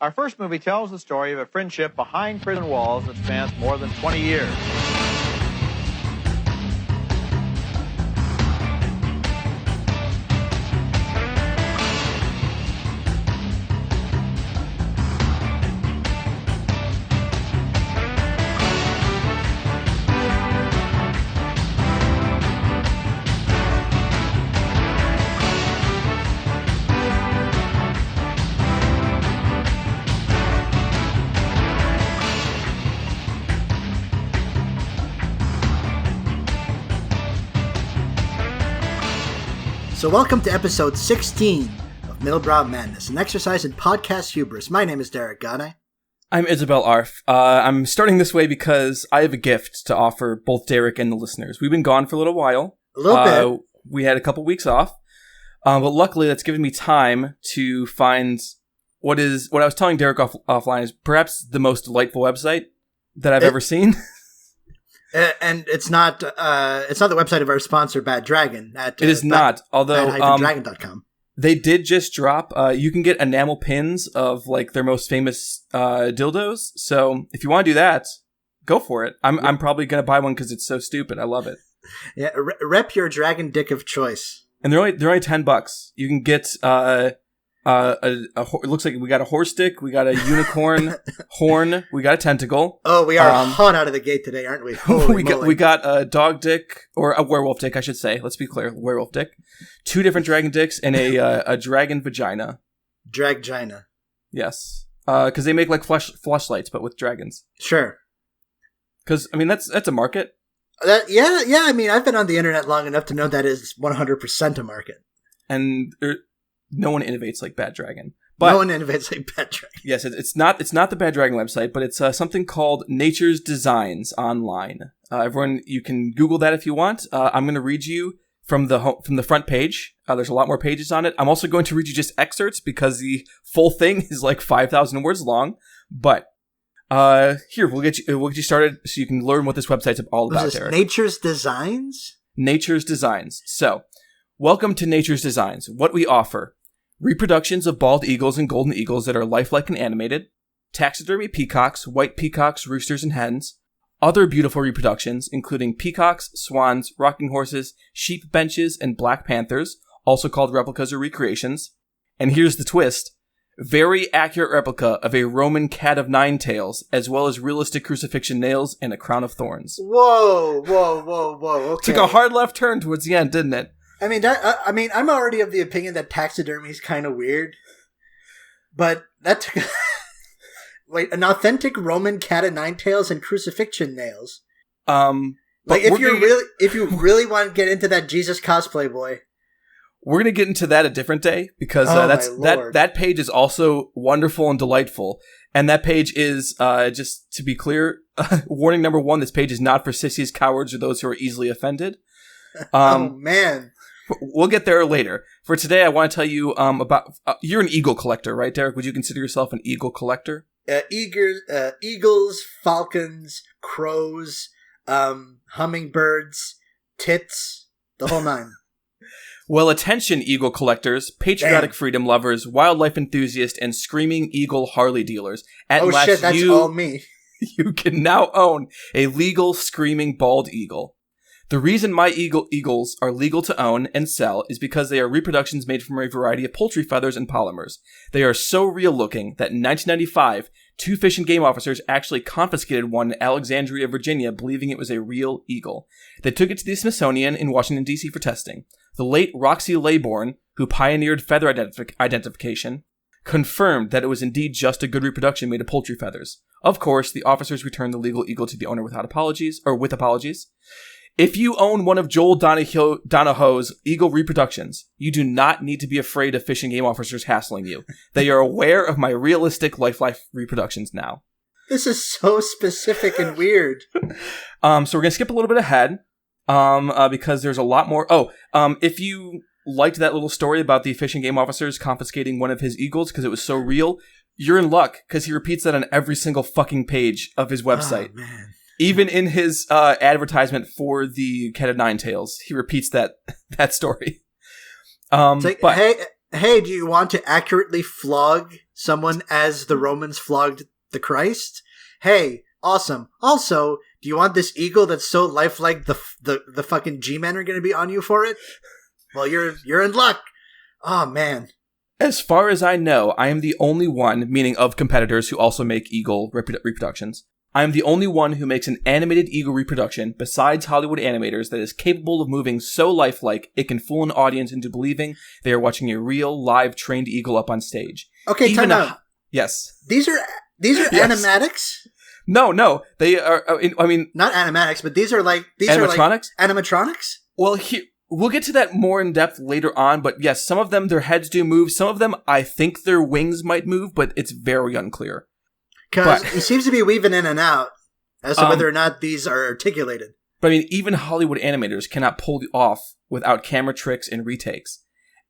Our first movie tells the story of a friendship behind prison walls that spans more than 20 years. So welcome to episode 16 of Middlebrow Madness, an exercise in podcast hubris. My name is Derek Gane. I'm Isabel Arf. I'm starting this way because I have a gift to offer both Derek and the listeners. We've been gone for a little while. A little bit. We had a couple weeks off, but luckily that's given me time to find what I was telling Derek offline is perhaps the most delightful website that I've ever seen. And it's not the website of our sponsor, Bad Dragon. It is not, although bad-dragon.com. They did just drop. You can get enamel pins of like their most famous dildos. So if you want to do that, go for it. I'm probably gonna buy one because it's so stupid. I love it. Yeah, rep your dragon dick of choice. And they're only $10. You can get it looks like we got a horse dick, we got a unicorn horn, we got a tentacle. Oh, we are hot out of the gate today, aren't we? We got a dog dick, or a werewolf dick, I should say. Let's be clear, werewolf dick. 2 different dragon dicks and a dragon vagina. Dragina. Yes, because they make like fleshlights, but with dragons. Sure. Because I mean that's a market. Yeah. I mean, I've been on the internet long enough to know that is 100% a market. And no one innovates like Bad Dragon. But, no one innovates like Bad Dragon. Yes, it's not the Bad Dragon website, but it's something called Nature's Designs online. Everyone, you can Google that if you want. I'm going to read you from the front page. There's a lot more pages on it. I'm also going to read you just excerpts because the full thing is like 5,000 words long. But here we'll get you started so you can learn what this website's all about. Derek. Nature's Designs. Nature's Designs. So, welcome to Nature's Designs. What we offer. Reproductions of bald eagles and golden eagles that are lifelike and animated, taxidermy peacocks, white peacocks, roosters, and hens, other beautiful reproductions, including peacocks, swans, rocking horses, sheep benches, and black panthers, also called replicas or recreations. And here's the twist. Very accurate replica of a Roman cat of 9 tails, as well as realistic crucifixion nails and a crown of thorns. Whoa. Okay. Took a hard left turn towards the end, didn't it? I mean, I'm already of the opinion that taxidermy is kind of weird, but that wait, an authentic Roman cat of 9 tails and crucifixion nails. Like if you really want to get into that Jesus cosplay, boy, we're gonna get into that a different day because that page is also wonderful and delightful, and that page is just to be clear, warning number 1: this page is not for sissies, cowards, or those who are easily offended. Oh man. We'll get there later. For today, I want to tell you about... you're an eagle collector, right, Derek? Would you consider yourself an eagle collector? Eagles, falcons, crows, hummingbirds, tits, the whole 9. Well, attention, eagle collectors, patriotic freedom lovers, wildlife enthusiasts, and screaming eagle Harley dealers. Shit, that's all me. You can now own a legal screaming bald eagle. The reason my eagles are legal to own and sell is because they are reproductions made from a variety of poultry feathers and polymers. They are so real looking that in 1995, 2 Fish and Game officers actually confiscated one in Alexandria, Virginia, believing it was a real eagle. They took it to the Smithsonian in Washington, D.C. for testing. The late Roxy Laybourne, who pioneered feather identification, confirmed that it was indeed just a good reproduction made of poultry feathers. Of course, the officers returned the legal eagle to the owner with apologies. If you own one of Joel Donahoe's eagle reproductions, you do not need to be afraid of Fish and Game officers hassling you. They are aware of my realistic life reproductions now. This is so specific and weird. So we're going to skip a little bit ahead because there's a lot more. If you liked that little story about the Fish and Game officers confiscating one of his eagles because it was so real, you're in luck because he repeats that on every single fucking page of his website. Oh, man. Even in his advertisement for the Cat of 9 Tails, he repeats that story. It's like, hey, do you want to accurately flog someone as the Romans flogged the Christ. Hey, awesome. Also, do you want this eagle that's so lifelike the fucking G-men are going to be on you for it? Well, you're in luck. Oh, man. As far as I know, I am the only one, meaning of competitors who also make eagle reproductions. I am the only one who makes an animated eagle reproduction, besides Hollywood animators, that is capable of moving so lifelike it can fool an audience into believing they are watching a real, live, trained eagle up on stage. Okay, time out. Yes. These are yes. Animatics? No. They are, not animatics, but these are animatronics? Animatronics? Well, we'll get to that more in depth later on, but yes, some of them, their heads do move. Some of them, I think their wings might move, but it's very unclear. Because he seems to be weaving in and out as to whether or not these are articulated. But I mean, even Hollywood animators cannot pull it off without camera tricks and retakes.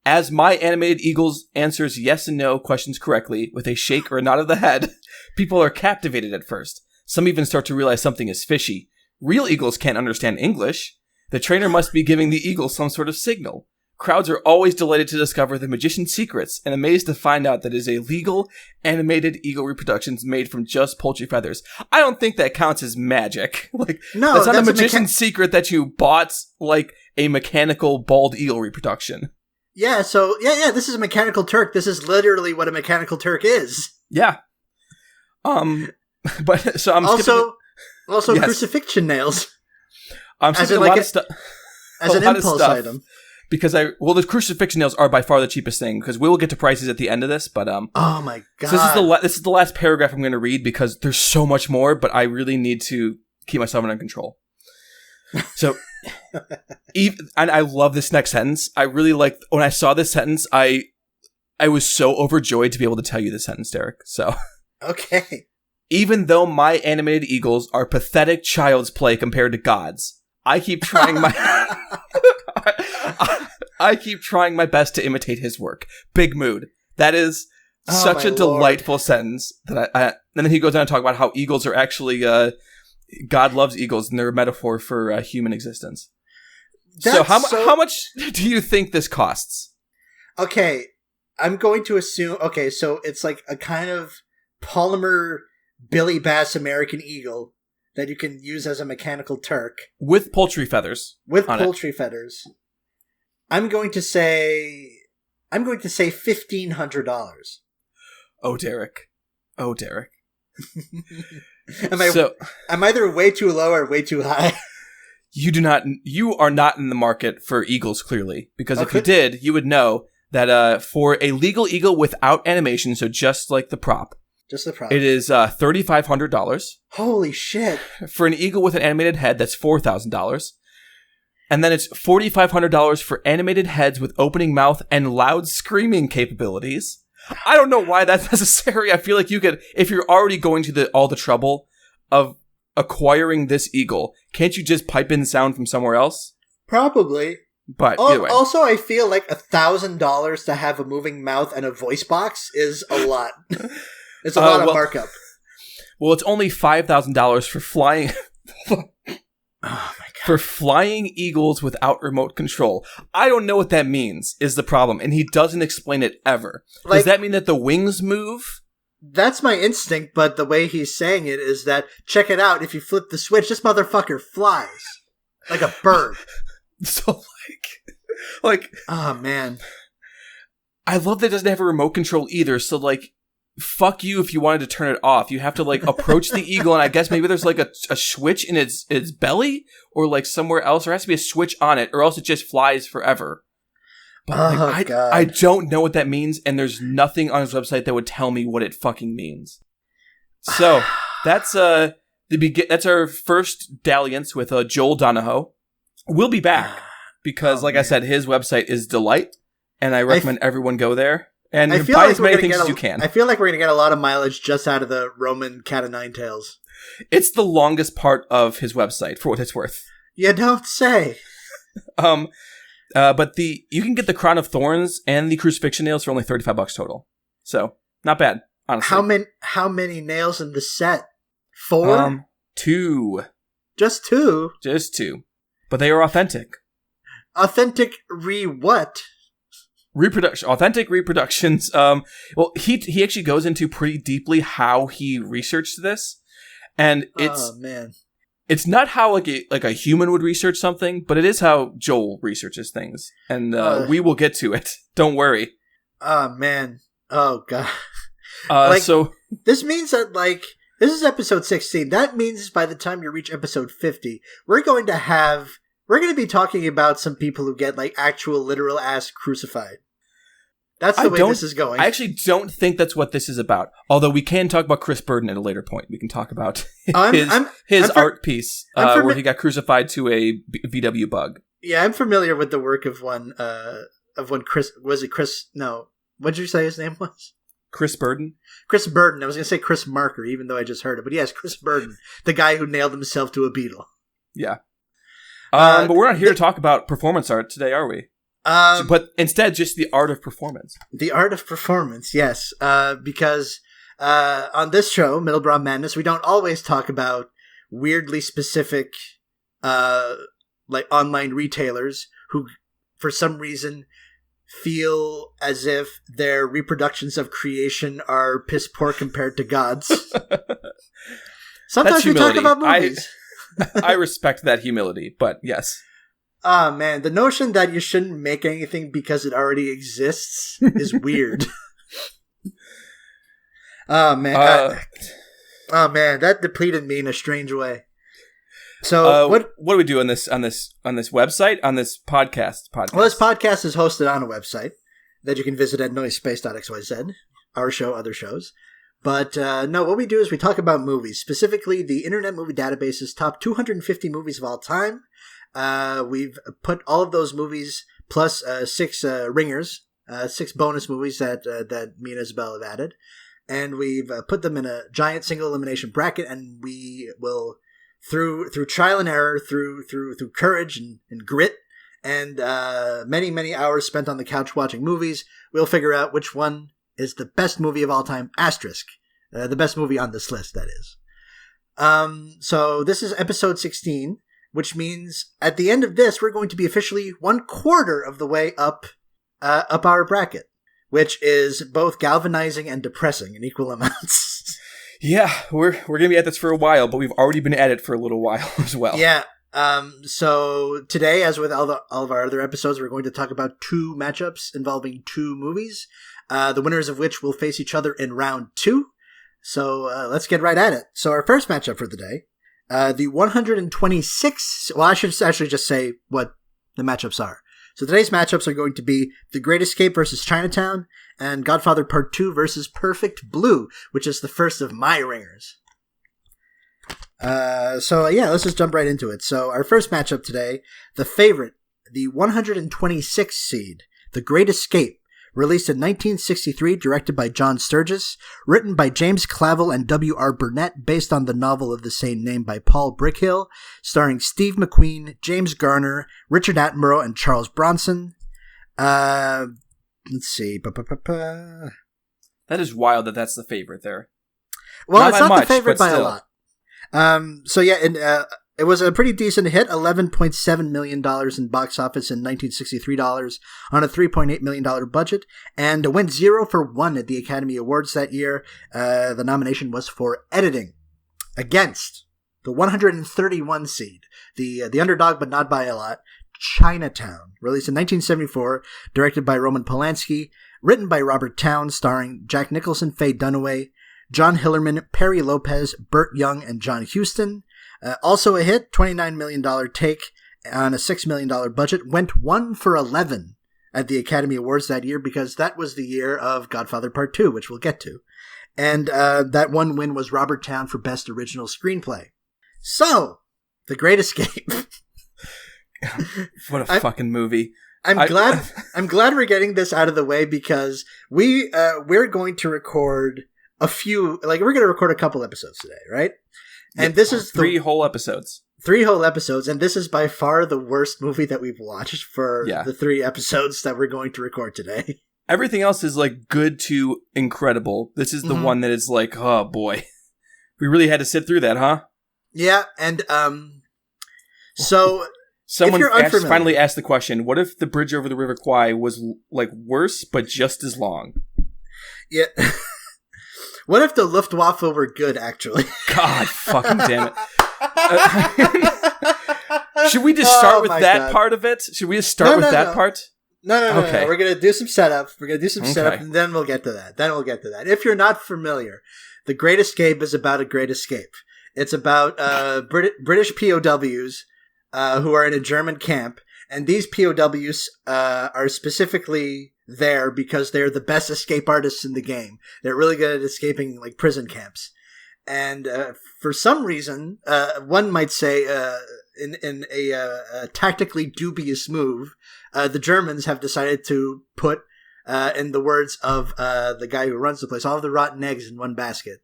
As my animated eagles answers yes and no questions correctly with a shake or a nod of the head, people are captivated at first. Some even start to realize something is fishy. Real eagles can't understand English. The trainer must be giving the eagle some sort of signal. Crowds are always delighted to discover the magician's secrets and amazed to find out that it is a legal, animated eagle reproductions made from just poultry feathers. I don't think that counts as magic. No, that's not a magician's secret that you bought, like, a mechanical bald eagle reproduction. Yeah, so, this is a mechanical Turk. This is literally what a mechanical Turk is. Yeah. But, so I'm also yes. crucifixion nails. I'm skipping a lot of stuff. As an impulse item. Because the crucifixion nails are by far the cheapest thing, because we will get to prices at the end of this, but oh my god. So this is the last paragraph I'm going to read, because there's so much more, but I really need to keep myself under control. So, and I love this next sentence. I really like, when I saw this sentence, I was so overjoyed to be able to tell you this sentence, Derek. So, okay. Even though my animated eagles are pathetic child's play compared to God's, I keep trying I keep trying my best to imitate his work. Big mood. That is such a delightful sentence. That and then he goes on to talk about how eagles are actually God loves eagles, and they're a metaphor for human existence. So how much do you think this costs? Okay, I'm going to assume. Okay, so it's like a kind of polymer Billy Bass American eagle that you can use as a mechanical Turk with poultry feathers. Feathers. I'm going to say $1,500. Oh, Derek. I'm either way too low or way too high. You are not in the market for eagles, clearly, because if you did, you would know that for a legal eagle without animation, so just like the prop, it is $3,500. Holy shit! For an eagle with an animated head, that's $4,000. And then it's $4,500 for animated heads with opening mouth and loud screaming capabilities. I don't know why that's necessary. I feel like you could, if you're already going to all the trouble of acquiring this eagle, can't you just pipe in sound from somewhere else? Probably. But either way. Also, I feel like $1,000 to have a moving mouth and a voice box is a lot. It's a lot of markup. Well, it's only $5,000 for flying. Oh my god. For flying eagles without remote control. I don't know what that means, is the problem. And he doesn't explain it ever. Does that mean that the wings move? That's my instinct, but the way he's saying it is that, check it out, if you flip the switch, this motherfucker flies. Like a bird. So, like... Oh, man. I love that it doesn't have a remote control either, so, fuck you if you wanted to turn it off. You have to approach the eagle, and I guess maybe there's a switch in its belly or somewhere else. There has to be a switch on it, or else it just flies forever. But God. I don't know what that means, and there's nothing on his website that would tell me what it fucking means. So that's that's our first dalliance with Joel Donahoe. We'll be back because, I said, his website is delight, and I recommend everyone go there. And buy as many things as you can. I feel like we're going to get a lot of mileage just out of the Roman cat of nine tails. It's the longest part of his website, for what it's worth. You don't say. But you can get the crown of thorns and the crucifixion nails for only $35 total. So, not bad, honestly. How many nails in the set? 4? 2. Just 2? Just 2. But they are authentic. Authentic what? authentic reproductions. Well, he actually goes into pretty deeply how he researched this, and it's not how like a human would research something, but it is how Joel researches things, and we will get to it. Don't worry. Oh man. Oh god. So this means that this is episode 16. That means by the time you reach episode 50, we're going to be talking about some people who get actual literal ass crucified. That's the way this is going. I actually don't think that's what this is about. Although we can talk about Chris Burden at a later point. We can talk about his art piece where he got crucified to a VW bug. Yeah, I'm familiar with the work of one Chris. Was it Chris? No. What did you say his name was? Chris Burden? Chris Burden. I was going to say Chris Marker, even though I just heard it. But yes, Chris Burden, the guy who nailed himself to a beetle. Yeah. But we're not here to talk about performance art today, are we? But instead, just the art of performance. The art of performance, yes. Because on this show, Middlebrow Madness, we don't always talk about weirdly specific online retailers who, for some reason, feel as if their reproductions of creation are piss poor compared to God's. Sometimes we talk about movies. I respect that humility, but yes. Ah, man, the notion that you shouldn't make anything because it already exists is weird. Oh man, that depleted me in a strange way. So what do we do on this website, on this podcast? Well, this podcast is hosted on a website that you can visit at noisespace.xyz. Our show, other shows. But no, what we do is we talk about movies, specifically the Internet Movie Database's top 250 movies of all time. We've put all of those movies plus 6 ringers, 6 bonus movies that me and Isabel have added, and we've put them in a giant single elimination bracket, and we will through trial and error, through courage and grit, and many hours spent on the couch watching movies, we'll figure out which one is the best movie of all time, asterisk. The best movie on this list, that is. So this is episode 16, which means at the end of this, we're going to be officially 1/4 of the way up our bracket, which is both galvanizing and depressing in equal amounts. Yeah, we're going to be at this for a while, but we've already been at it for a little while as well. Yeah. So today, as with all of our other episodes, we're going to talk about 2 matchups involving 2 movies, the winners of which will face each other in round 2. So let's get right at it. So our first matchup for the day, the 126... Well, I should actually just say what the matchups are. So today's matchups are going to be The Great Escape versus Chinatown and Godfather Part 2 versus Perfect Blue, which is the first of my ringers. So yeah, let's just jump right into it. So our first matchup today, the favorite, the 126th seed, The Great Escape, released in 1963, directed by John Sturges, written by James Clavell and W.R. Burnett, based on the novel of the same name by Paul Brickhill, starring Steve McQueen, James Garner, Richard Attenborough, and Charles Bronson. Let's see. That is wild that's the favorite there. Well, it's not the favorite by a lot. So yeah, it was a pretty decent hit, $11.7 million in box office in 1963 dollars on a $3.8 million budget, and went 0 for 1 at the Academy Awards that year. The nomination was for editing. Against the 131 seed, the underdog but not by a lot, Chinatown, released in 1974, directed by Roman Polanski, written by Robert Towne, starring Jack Nicholson, Faye Dunaway, John Hillerman, Perry Lopez, Burt Young, and John Huston. Also a hit, $29 million take on a $6 million budget, went 1 for 11 at the Academy Awards that year because that was the year of Godfather Part 2, which we'll get to. And that one win was Robert Towne for Best Original Screenplay. So, The Great Escape. What a fucking movie. I'm glad we're getting this out of the way because we're going to record a few, we're going to record a couple episodes today, right? And this is 3 whole episodes. 3 whole episodes, and this is by far the worst movie that we've watched for the 3 episodes that we're going to record today. Everything else is good to incredible. This is the one that is oh boy. We really had to sit through that, huh? Yeah, and so Someone you're unfamiliar- finally asked the question, what if the bridge over the River Kwai was like worse, but just as long? Yeah. What if the Luftwaffe were good, actually? God fucking damn it. Should we just start with that part of it? Should we just start with that part? No. Okay. We're going to do some setup. And then we'll get to that. If you're not familiar, The Great Escape is about a great escape. It's about British POWs who are in a German camp. And these POWs are specifically there because they're the best escape artists in the game. They're really good at escaping like prison camps. And for some reason, one might say in a tactically dubious move, the Germans have decided to put, in the words of the guy who runs the place, all of the rotten eggs in one basket.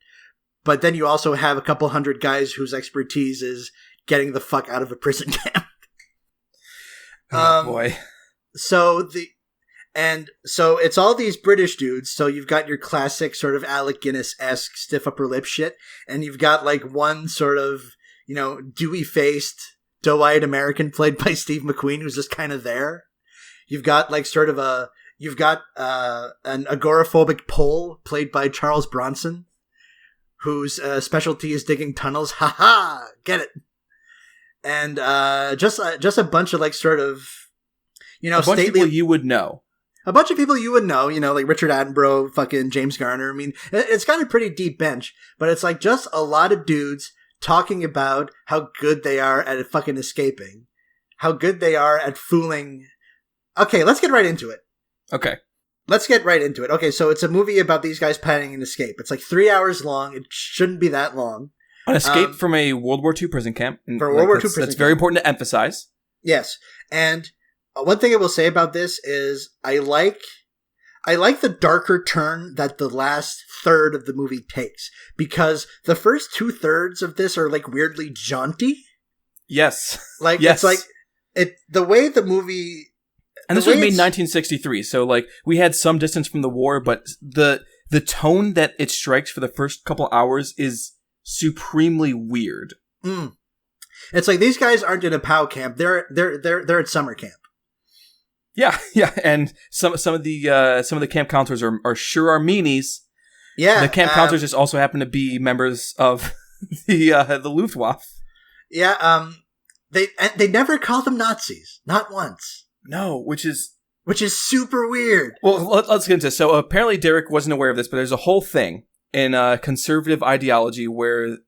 But then you also have a couple hundred guys whose expertise is getting the fuck out of a prison camp. Oh boy. So it's all these British dudes. So you've got your classic sort of Alec Guinness-esque stiff upper lip shit, and you've got like one sort of, dewy-faced, doe-eyed American played by Steve McQueen who's just kind of there. You've got like sort of an agoraphobic Pole played by Charles Bronson, whose specialty is digging tunnels. Ha ha! Get it? And just a bunch of like sort of, a bunch of people you would know. A bunch of people you would know, like Richard Attenborough, fucking James Garner. I mean, it's got a pretty deep bench, but it's like just a lot of dudes talking about how good they are at fucking escaping, how good they are at fooling. Okay, let's get right into it. Okay. Let's get right into it. Okay, so it's a movie about these guys planning an escape. It's like 3 hours long. It shouldn't be that long. An escape from a World War II prison camp. For a World War II prison camp. That's very important to emphasize. Yes. And one thing I will say about this is I like the darker turn that the last third of the movie takes. Because the first 2/3 of this are like weirdly jaunty. Yes. Like, yes. It's like, the way the movie... And this was made in 1963, so like we had some distance from the war, but the tone that it strikes for the first couple hours is supremely weird. It's like these guys aren't in a POW camp; they're at summer camp. Yeah, and some of the camp counselors are sure meanies. Yeah, the camp counselors just also happen to be members of the Luftwaffe. Yeah, they never call them Nazis, not once. No, which is super weird. Well, let's get into this. So apparently Derek wasn't aware of this, but there's a whole thing in conservative ideology where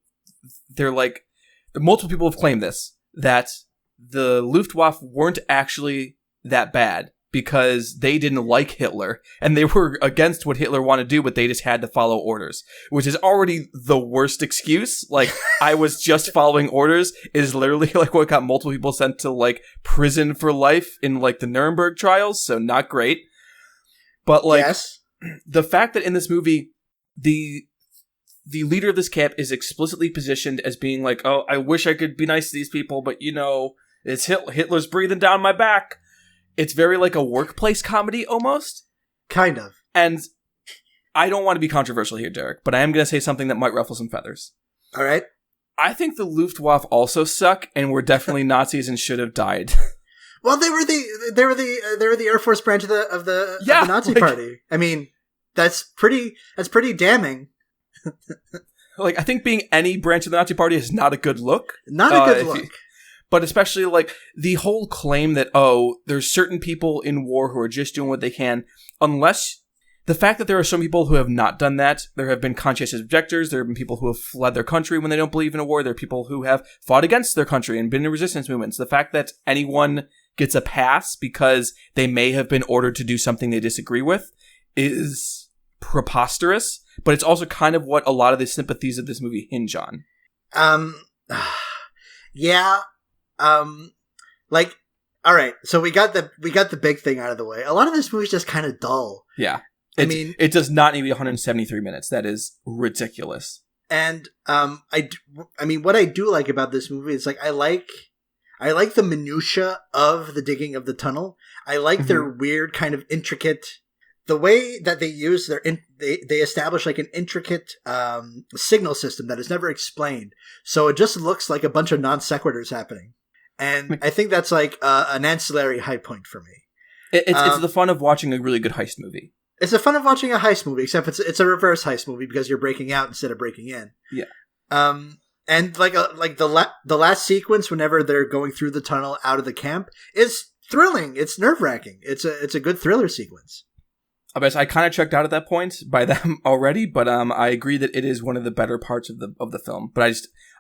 they're like, multiple people have claimed this, that the Luftwaffe weren't actually that bad because they didn't like Hitler and they were against what Hitler wanted to do, but they just had to follow orders, which is already the worst excuse. Like, I was just following orders is literally like what got multiple people sent to like prison for life in like the Nuremberg trials. So not great. But like, yes. The fact that in this movie, the leader of this camp is explicitly positioned as being like, oh, I wish I could be nice to these people, but it's Hitler's breathing down my back. It's very like a workplace comedy almost. Kind of. And I don't want to be controversial here, Derek, but I am going to say something that might ruffle some feathers. All right. I think the Luftwaffe also suck and were definitely Nazis and should have died. Well, they were the Air Force branch of the Nazi party. I mean, that's pretty damning. Like, I think being any branch of the Nazi party is not a good look. Not a good look. But especially, like, the whole claim that, there's certain people in war who are just doing what they can, unless the fact that there are some people who have not done that, there have been conscientious objectors, there have been people who have fled their country when they don't believe in a war, there are people who have fought against their country and been in resistance movements. The fact that anyone gets a pass because they may have been ordered to do something they disagree with is preposterous, but it's also kind of what a lot of the sympathies of this movie hinge on. Yeah. Like, all right, so we got the big thing out of the way. A lot of this movie's just kind of dull. Yeah. It does not need to be 173 minutes. That is ridiculous. And I mean, what I do like about this movie is like I like the minutia of the digging of the tunnel. I like their weird kind of intricate, the way that they use they establish like an intricate signal system that is never explained. So it just looks like a bunch of non sequiturs happening. And I think that's like an ancillary high point for me. It's the fun of watching a really good heist movie. It's the fun of watching a heist movie, except it's a reverse heist movie because you're breaking out instead of breaking in. Yeah. And like the last sequence, whenever they're going through the tunnel out of the camp, is thrilling. It's nerve-wracking. It's a good thriller sequence. I kind of checked out at that point by them already, but I agree that it is one of the better parts of the film. But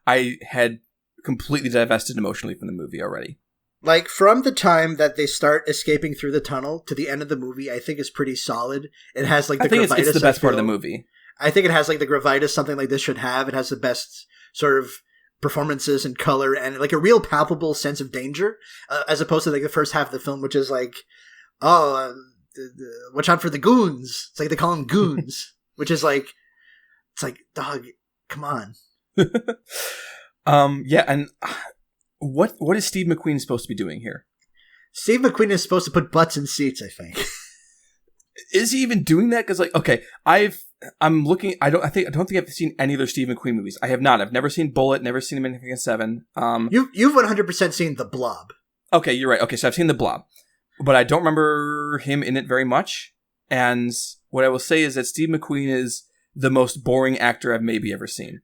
I had completely divested emotionally from the movie already. Like, from the time that they start escaping through the tunnel to the end of the movie, I think is pretty solid. It has, like, the gravitas. It's the best part of the movie. I think it has, like, the gravitas something like this should have. It has the best sort of performances and color and, like, a real palpable sense of danger, as opposed to, like, the first half of the film, which is, like, watch out for the goons. It's like they call them goons, which is, like, it's like, dog, come on. Yeah, and... What is Steve McQueen supposed to be doing here? Steve McQueen is supposed to put butts in seats, I think. Is he even doing that? Because, like, okay, I'm looking. I don't think I've seen any other Steve McQueen movies. I have not. I've never seen Bullet. Never seen Magnificent Seven. You've 100% seen The Blob. Okay, you're right. Okay, so I've seen The Blob, but I don't remember him in it very much. And what I will say is that Steve McQueen is the most boring actor I've maybe ever seen.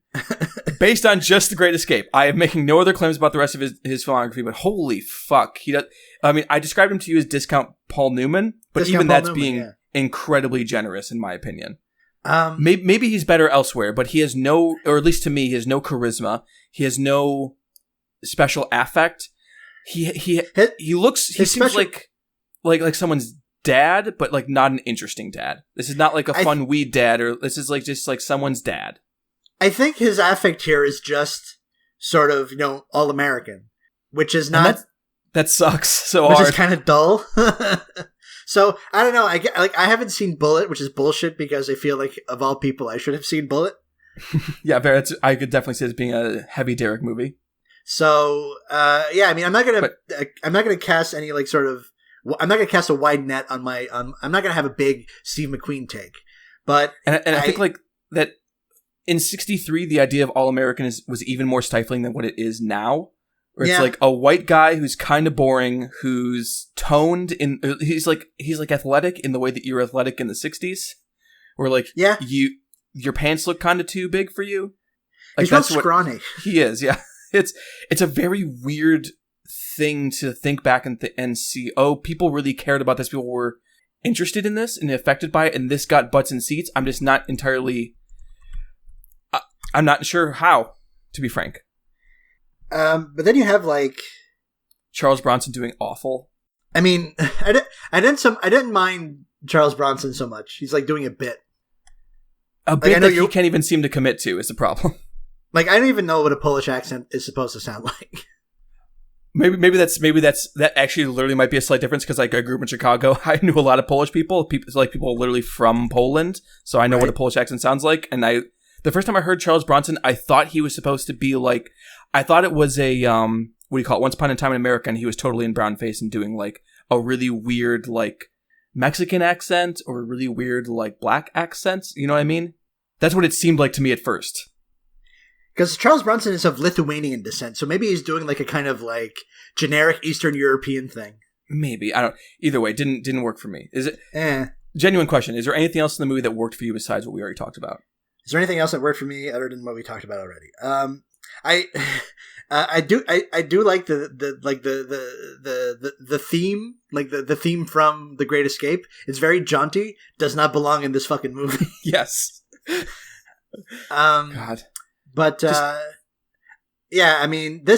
Based on just The Great Escape. I am making no other claims about the rest of his filmography, but holy fuck. He does. I mean, I described him to you as discount Paul Newman, but even that's being incredibly generous in my opinion. Maybe he's better elsewhere, but he has no, or at least to me, he has no charisma. He has no special affect. He seems like someone's dad, but like not an interesting dad. This is not like a fun weed dad, or this is like just like someone's dad. I think his affect here is just sort of, all American, which is not that sucks so which hard. Which is kind of dull. So I don't know. I haven't seen Bullet, which is bullshit because I feel like of all people I should have seen Bullet. Yeah, I could definitely see it as being a heavy Derek movie. So yeah, I mean, I'm not gonna cast any like sort of. I'm not gonna cast a wide net on my. I'm not gonna have a big Steve McQueen take, but I think like that. In 1963, the idea of All-American was even more stifling than what it is now. Where it's like a white guy who's kind of boring, who's toned in. He's like athletic in the way that you were athletic in the 1960s. Where like your pants look kind of too big for you. Like, he's not scrawny. He is, yeah. It's a very weird thing to think back and see. Oh, people really cared about this. People were interested in this and affected by it, and this got butts in seats. I'm just not entirely. I'm not sure how, to be frank. But then you have like Charles Bronson doing awful. I mean, I didn't mind Charles Bronson so much. He's like doing a bit. A bit that he can't even seem to commit to is the problem. Like, I don't even know what a Polish accent is supposed to sound like. Maybe that actually literally might be a slight difference because like I grew up in Chicago. I knew a lot of Polish people literally from Poland, so I know what a Polish accent sounds like. And the first time I heard Charles Bronson, I thought he was supposed to be like, I thought it was a what do you call it? Once Upon a Time in America, and he was totally in brown face and doing like a really weird like Mexican accent or a really weird like black accent. You know what I mean? That's what it seemed like to me at first. Because Charles Bronson is of Lithuanian descent, so maybe he's doing like a kind of like generic Eastern European thing. Maybe. I don't. Either way, didn't work for me. Is it? Genuine question. Is there anything else in the movie that worked for you besides what we already talked about? Is there anything else that worked for me other than what we talked about already? I do like the theme, like the theme from The Great Escape. It's very jaunty. Does not belong in this fucking movie. Yes. God. But yeah, I mean, it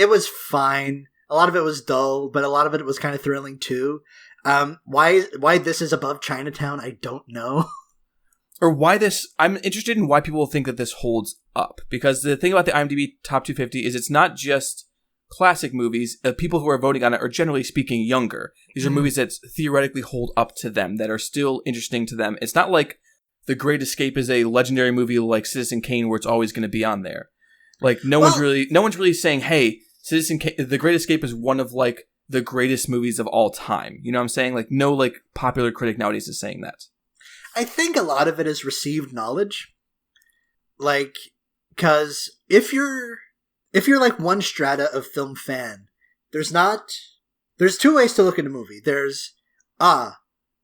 was fine. A lot of it was dull, but a lot of it was kind of thrilling too. Why this is above Chinatown, I don't know. Or why this, I'm interested in why people think that this holds up. Because the thing about the IMDb Top 250 is it's not just classic movies. People who are voting on it are generally speaking younger. These are movies that theoretically hold up to them, that are still interesting to them. It's not like The Great Escape is a legendary movie like Citizen Kane where it's always going to be on there. Like, no one's really saying, hey, Citizen Kane, The Great Escape is one of like the greatest movies of all time. You know what I'm saying? Like, no like popular critic nowadays is saying that. I think a lot of it is received knowledge. Like, because if you're if you're like one strata of film fan, there's two ways to look at a movie. There's,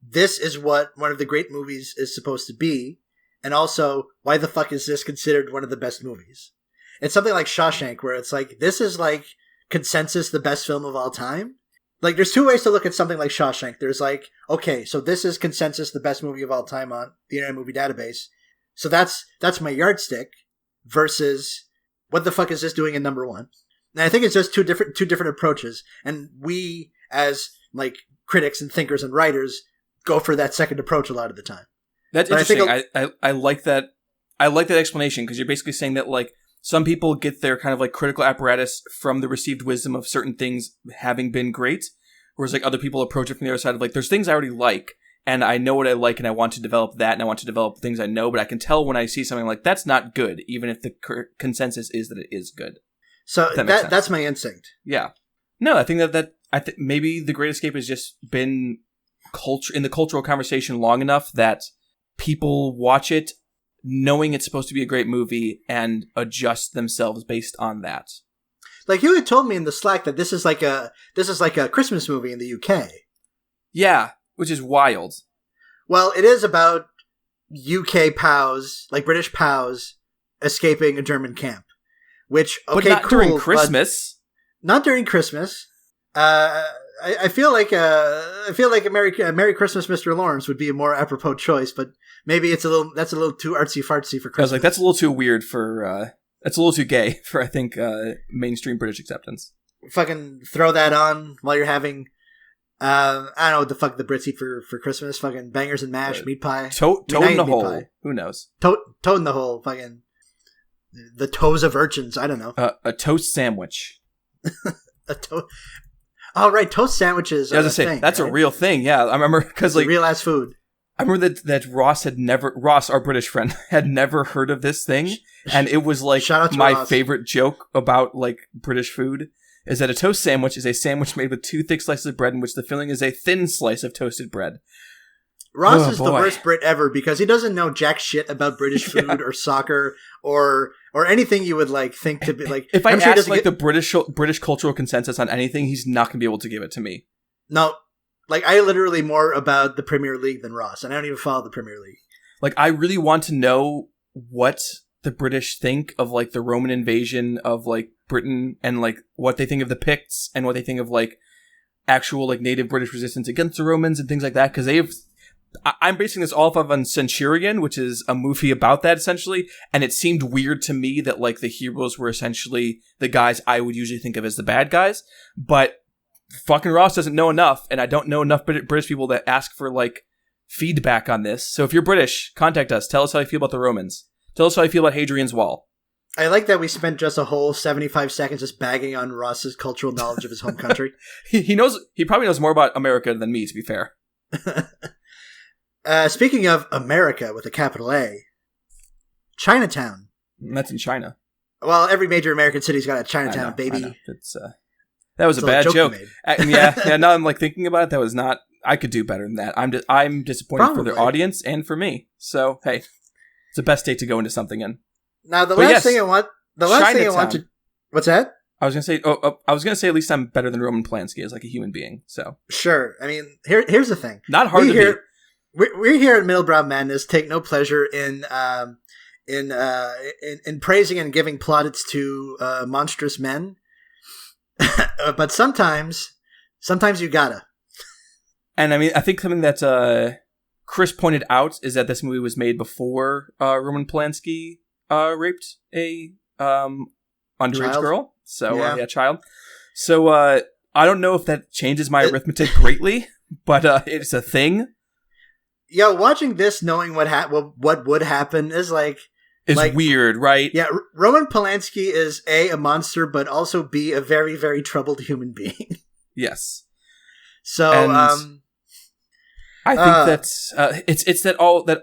this is what one of the great movies is supposed to be. And also, why the fuck is this considered one of the best movies? It's something like Shawshank, where it's like, this is like consensus the best film of all time. Like, there's two ways to look at something like Shawshank. There's like, okay, so this is consensus the best movie of all time on the Internet Movie Database. So that's my yardstick versus what the fuck is this doing in number one? And I think it's just two different approaches. And we, as like critics and thinkers and writers, go for that second approach a lot of the time. That's interesting. I like that. I like that explanation, because you're basically saying that like some people get their kind of like critical apparatus from the received wisdom of certain things having been great, whereas like other people approach it from the other side of like, there's things I already like, and I know what I like, and I want to develop that, and I want to develop things I know, but I can tell when I see something like that's not good, even if the consensus is that it is good. So that's my instinct. Yeah. No, I think that maybe The Great Escape has just been culture in the cultural conversation long enough that people watch it knowing it's supposed to be a great movie and adjust themselves based on that. Like you had told me in the Slack that this is like a Christmas movie in the UK. Yeah, which is wild. Well, it is about UK POWs, like British POWs, escaping a German camp. Which, okay, but not cool, during Christmas. Not during Christmas. I feel like a Merry Christmas, Mr. Lawrence would be a more apropos choice, but maybe that's a little too artsy fartsy for Christmas. I was like, that's a little too weird for that's a little too gay for, I think, mainstream British acceptance. Fucking throw that on while you're having I don't know what the fuck the Brits eat for Christmas. Fucking bangers and mash, meat pie, toad in the hole. Pie. Who knows? Toad in the hole. Fucking the toes of urchins. I don't know. A toast sandwich. Oh, right, toast sandwiches. I was gonna say that's right? A real thing. Yeah, I remember because like real ass food. I remember that Ross, our British friend, had never heard of this thing, and it was like my Ross. Favorite joke about like British food is that a toast sandwich is a sandwich made with 2 thick slices of bread in which the filling is a thin slice of toasted bread. Ross is the worst Brit ever because he doesn't know jack shit about British food or soccer or anything you would like think to be like. If I ask like the British cultural consensus on anything, he's not gonna be able to give it to me. No, like I literally more about the Premier League than Ross, and I don't even follow the Premier League. Like I really want to know what the British think of like the Roman invasion of like Britain and like what they think of the Picts and what they think of like actual like native British resistance against the Romans and things like that, because I'm basing this off of Centurion, which is a movie about that essentially, and it seemed weird to me that like the heroes were essentially the guys I would usually think of as the bad guys, but fucking Ross doesn't know enough, and I don't know enough British people that ask for like feedback on this. So if you're British, contact us. Tell us how you feel about the Romans. Tell us how you feel about Hadrian's Wall. I like that we spent just a whole 75 seconds just bagging on Ross's cultural knowledge of his home country. He probably knows more about America than me, to be fair. Speaking of America with a capital A, Chinatown. That's in China. Well, every major American city's got a Chinatown, baby. It's that was a bad joke. Yeah. Now I'm like thinking about it. That was not. I could do better than that. I'm disappointed for their audience and for me. So hey, it's the best date to go into something in. Now the last thing I want to. What's that? I was gonna say at least I'm better than Roman Polanski as like a human being. So sure. I mean, here's the thing. Not hard to beat. We're here at Middlebrow Madness. Take no pleasure in praising and giving plaudits to monstrous men, but sometimes you gotta. And I mean, I think something that Chris pointed out is that this movie was made before Roman Polanski raped a underage girl. So child. So I don't know if that changes my arithmetic greatly, but it's a thing. Yo, watching this, knowing what would happen is like weird, right? Yeah, Roman Polanski is A, a monster, but also B, a very, very troubled human being. Yes. So, I think that's it's that all that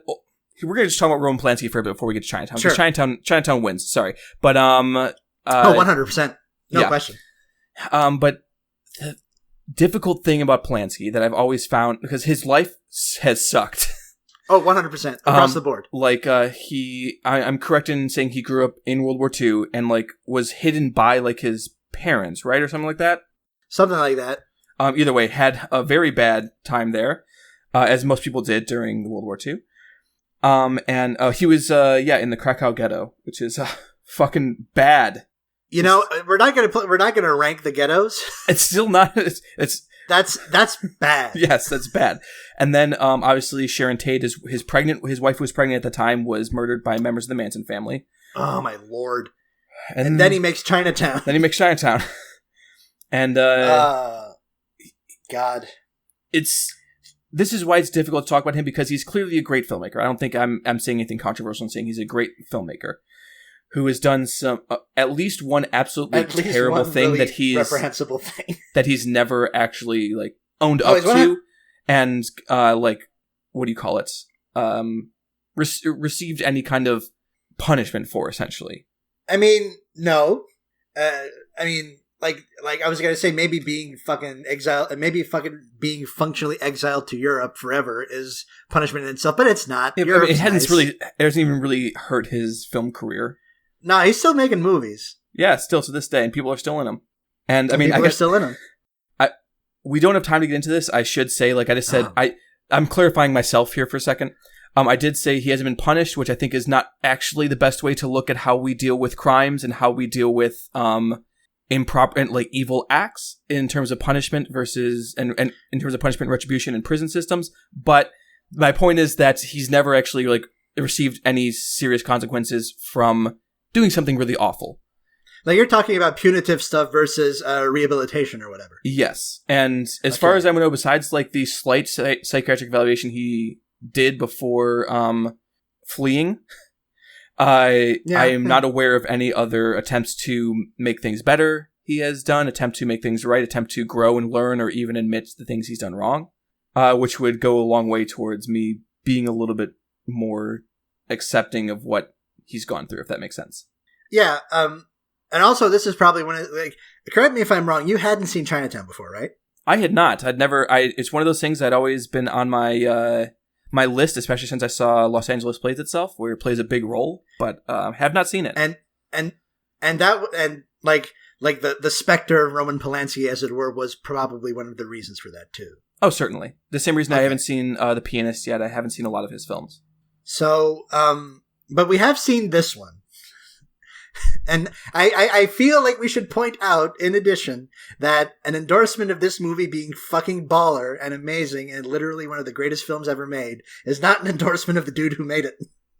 we're gonna just talk about Roman Polanski for a bit before we get to Chinatown. Sure. Chinatown wins. Sorry, but 100%, no question. But the difficult thing about Polanski that I've always found, because his life has sucked, Oh, 100% across the board. Like I'm correct in saying he grew up in World War II and like was hidden by like his parents, right, or something like that. Something like that. Either way, had a very bad time there, as most people did during World War II. And he was in the Krakow ghetto, which is fucking bad. You know, we're not gonna rank the ghettos. It's still not. That's bad. Yes, that's bad. And then obviously Sharon Tate is his wife was pregnant at the time, was murdered by members of the Manson family. Oh my lord! And then he makes Chinatown. And God, this is why it's difficult to talk about him, because he's clearly a great filmmaker. I don't think I'm saying anything controversial in saying he's a great filmmaker who has done some at least one absolutely terrible thing really that he's reprehensible thing that he's never actually like owned up to, and like what do you call it? Received any kind of punishment for, essentially. I mean, no. Like I was gonna say, maybe being fucking exiled, and maybe fucking being functionally exiled to Europe forever is punishment in itself, but it's not. It hasn't even really hurt his film career. No, he's still making movies. Yeah, still to this day, and people are still in them. And I guess still in them. We don't have time to get into this. I should say, like I just said, I'm clarifying myself here for a second. I did say he hasn't been punished, which I think is not actually the best way to look at how we deal with crimes and how we deal with improper and like evil acts in terms of punishment versus and in terms of punishment, retribution, and prison systems. But my point is that he's never actually like received any serious consequences from doing something really awful. Like you're talking about punitive stuff versus rehabilitation or whatever. Yes, and as far as I know, besides like the slight psychiatric evaluation he did before fleeing, I am not aware of any other attempts to make things better he has done, attempt to make things right, attempt to grow and learn, or even admit the things he's done wrong, which would go a long way towards me being a little bit more accepting of what he's gone through, if that makes sense. Yeah, and also this is probably one of, like, correct me if I'm wrong, you hadn't seen Chinatown before, right? I had not. It's one of those things that I'd always been on my my list, especially since I saw Los Angeles Plays Itself, where it plays a big role, but have not seen it. And the specter of Roman Polanski, as it were, was probably one of the reasons for that too. Oh, certainly. The same reason I haven't seen The Pianist yet. I haven't seen a lot of his films. So, but we have seen this one. And I feel like we should point out, in addition, that an endorsement of this movie being fucking baller and amazing and literally one of the greatest films ever made is not an endorsement of the dude who made it.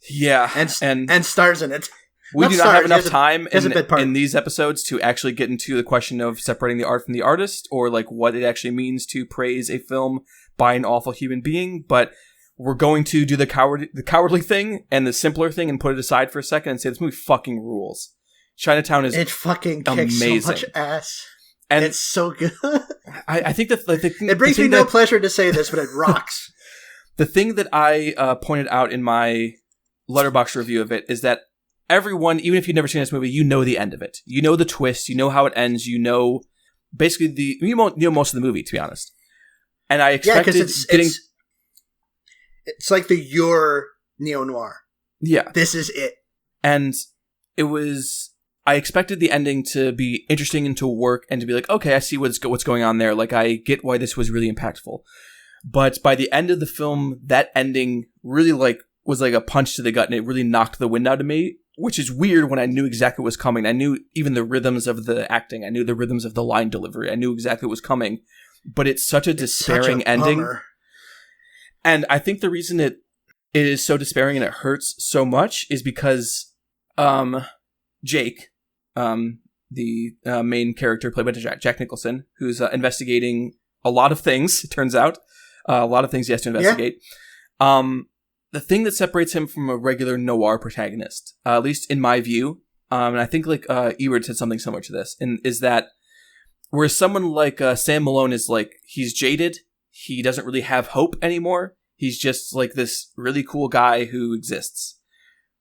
Yeah. And stars in it. We do not have enough time in these episodes to actually get into the question of separating the art from the artist, or like what it actually means to praise a film by an awful human being, but we're going to do the cowardly thing and the simpler thing and put it aside for a second and say this movie fucking rules. Chinatown is it fucking kicks amazing. So much ass. And it's so good. I think that it brings me no pleasure to say this, but it rocks. The thing that I pointed out in my Letterboxd review of it is that everyone, even if you've never seen this movie, you know the end of it. You know the twist. You know how it ends. You know basically you know most of the movie, to be honest. And I expected it's like the your neo-noir. Yeah. This is it. And I expected the ending to be interesting and to work and to be like, okay, I see what's going on there. Like, I get why this was really impactful. But by the end of the film, that ending really was like a punch to the gut, and it really knocked the wind out of me, which is weird when I knew exactly what was coming. I knew even the rhythms of the acting. I knew the rhythms of the line delivery. I knew exactly what was coming. But it's such a despairing ending. Bummer. And I think the reason it is so despairing and it hurts so much is because Jake, the main character played by Jack Nicholson, who's investigating a lot of things, it turns out. A lot of things he has to investigate. Yeah. The thing that separates him from a regular noir protagonist, at least in my view, and I think Ebert said something similar to this, is that whereas someone like Sam Malone is he's jaded, he doesn't really have hope anymore. He's just this really cool guy who exists.